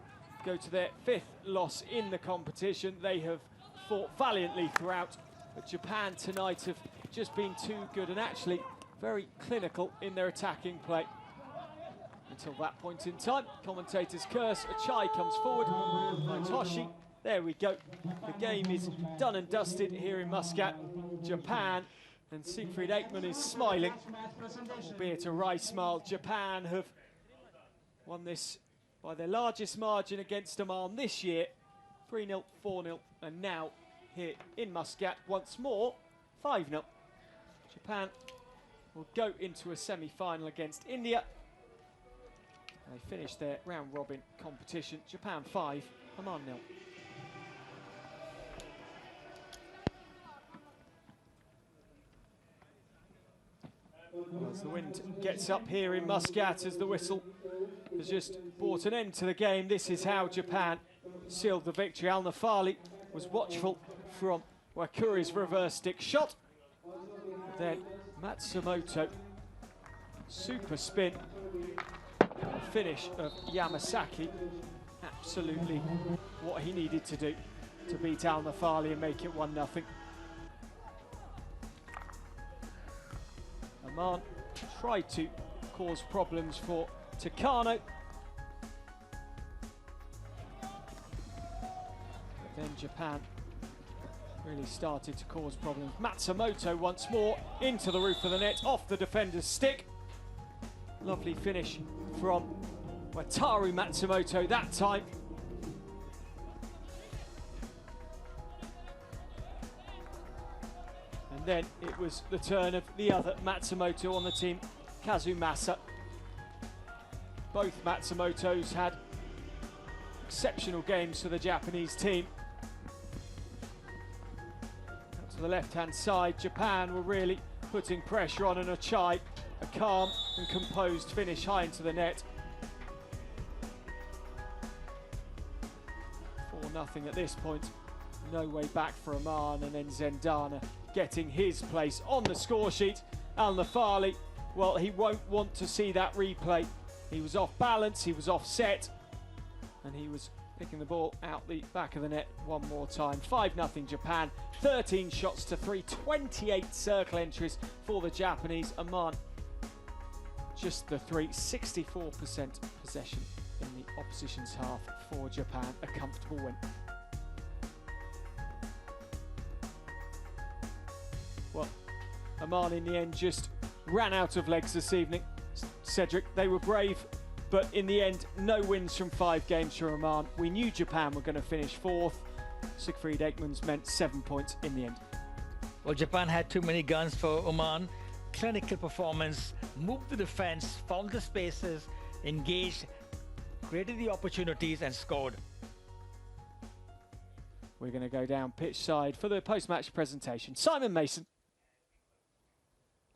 go to their 5th loss in the competition. They have fought valiantly throughout, but Japan tonight have just been too good and actually very clinical in their attacking play. Until that point in time, commentators curse. Achai comes forward. Toshi. There we go. The game is done and dusted here in Muscat. Japan, and Siegfried Ekman is smiling, albeit a wry smile. Japan have won this by their largest margin against Oman this year. 3-0, 4-0, and now here in Muscat once more, 5-0. Japan will go into a semi-final against India. They finish their round-robin competition. Japan 5, Oman 0. As the wind gets up here in Muscat, as the whistle has just brought an end to the game, this is how Japan sealed the victory. Al-Nafali was watchful from Wakuri's reverse stick shot. But then Matsumoto, super spin, and the finish of Yamasaki, absolutely what he needed to do to beat Al-Nafali and make it 1-0. Oman tried to cause problems for Takano. But then Japan really started to cause problems. Matsumoto once more into the roof of the net, off the defender's stick. Lovely finish from Wataru Matsumoto that time. And then it was the turn of the other Matsumoto on the team, Kazumasa. Both Matsumotos had exceptional games for the Japanese team. Out to the left-hand side, Japan were really putting pressure on, and Achai, a calm and composed finish high into the net. 4-0 at this point. No way back for Oman, and then Zendana getting his place on the score sheet. Al-Nafali, well, he won't want to see that replay. He was off balance, he was offset, and he was picking the ball out the back of the net one more time. 5-0 Japan, 13 shots to 3, 28 circle entries for the Japanese. Oman, just the 3, 64% possession in the opposition's half for Japan, a comfortable win. Well, Oman in the end just ran out of legs this evening. Cedric, they were brave, but in the end, no wins from 5 games for Oman. We knew Japan were going to finish 4th. Siegfried Ekman's meant 7 points in the end. Well, Japan had too many guns for Oman. Clinical performance, moved the defense, found the spaces, engaged, created the opportunities and scored. We're going to go down pitch side for the post-match presentation. Simon Mason.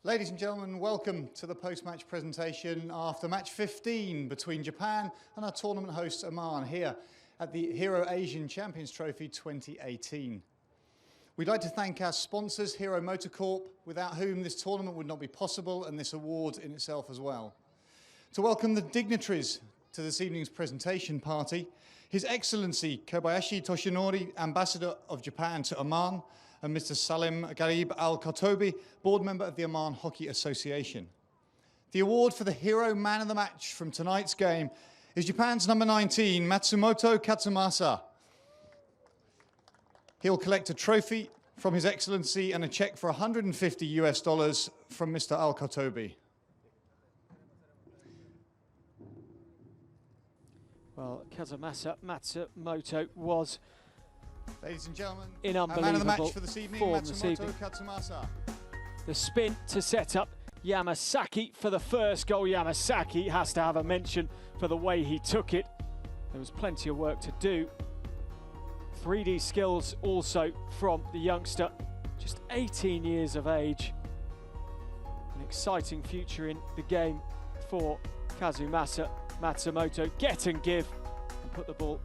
Ladies and gentlemen, welcome to the post-match presentation after match 15 between Japan and our tournament host Oman here at the Hero Asian Champions Trophy 2018. We'd like to thank our sponsors, Hero Motorcorp, without whom this tournament would not be possible, and this award in itself as well. To welcome the dignitaries to this evening's presentation party, His Excellency Kobayashi Toshinori, Ambassador of Japan to Oman, and Mr. Salim Garib Al-Khartobi, board member of the Oman Hockey Association. The award for the hero man of the match from tonight's game is Japan's number 19, Matsumoto Katsumasa. He'll collect a trophy from His Excellency and a check for $150 from Mr. Al-Khartobi. Well, Kazumasa Matsumoto was, ladies and gentlemen, in our man of the match unbelievable for this evening, form Matsumoto this evening. Katsumasa. The spin to set up Yamasaki for the first goal. Yamasaki has to have a mention for the way he took it. There was plenty of work to do. 3D skills also from the youngster, just 18 years of age. An exciting future in the game for Kazumasa Matsumoto. Get and give and put the ball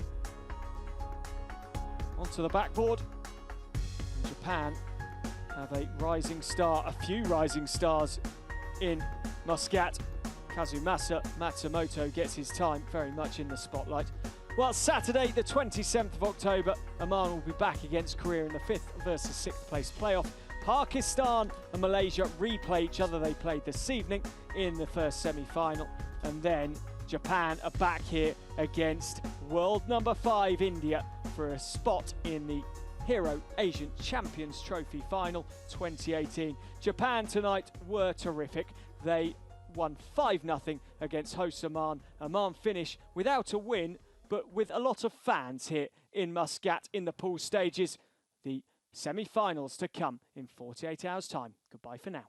onto the backboard. And Japan have a rising star, a few rising stars in Muscat. Kazumasa Matsumoto gets his time very much in the spotlight. Well, Saturday, the 27th of October, Oman will be back against Korea in the 5th versus 6th place playoff. Pakistan and Malaysia replay each other. They played this evening in the first semi-final. And then Japan are back here against world number 5 India for a spot in the Hero Asian Champions Trophy Final 2018. Japan tonight were terrific. They won 5-0 against host Oman. Oman finish without a win, but with a lot of fans here in Muscat in the pool stages. The semi-finals to come in 48 hours' time. Goodbye for now.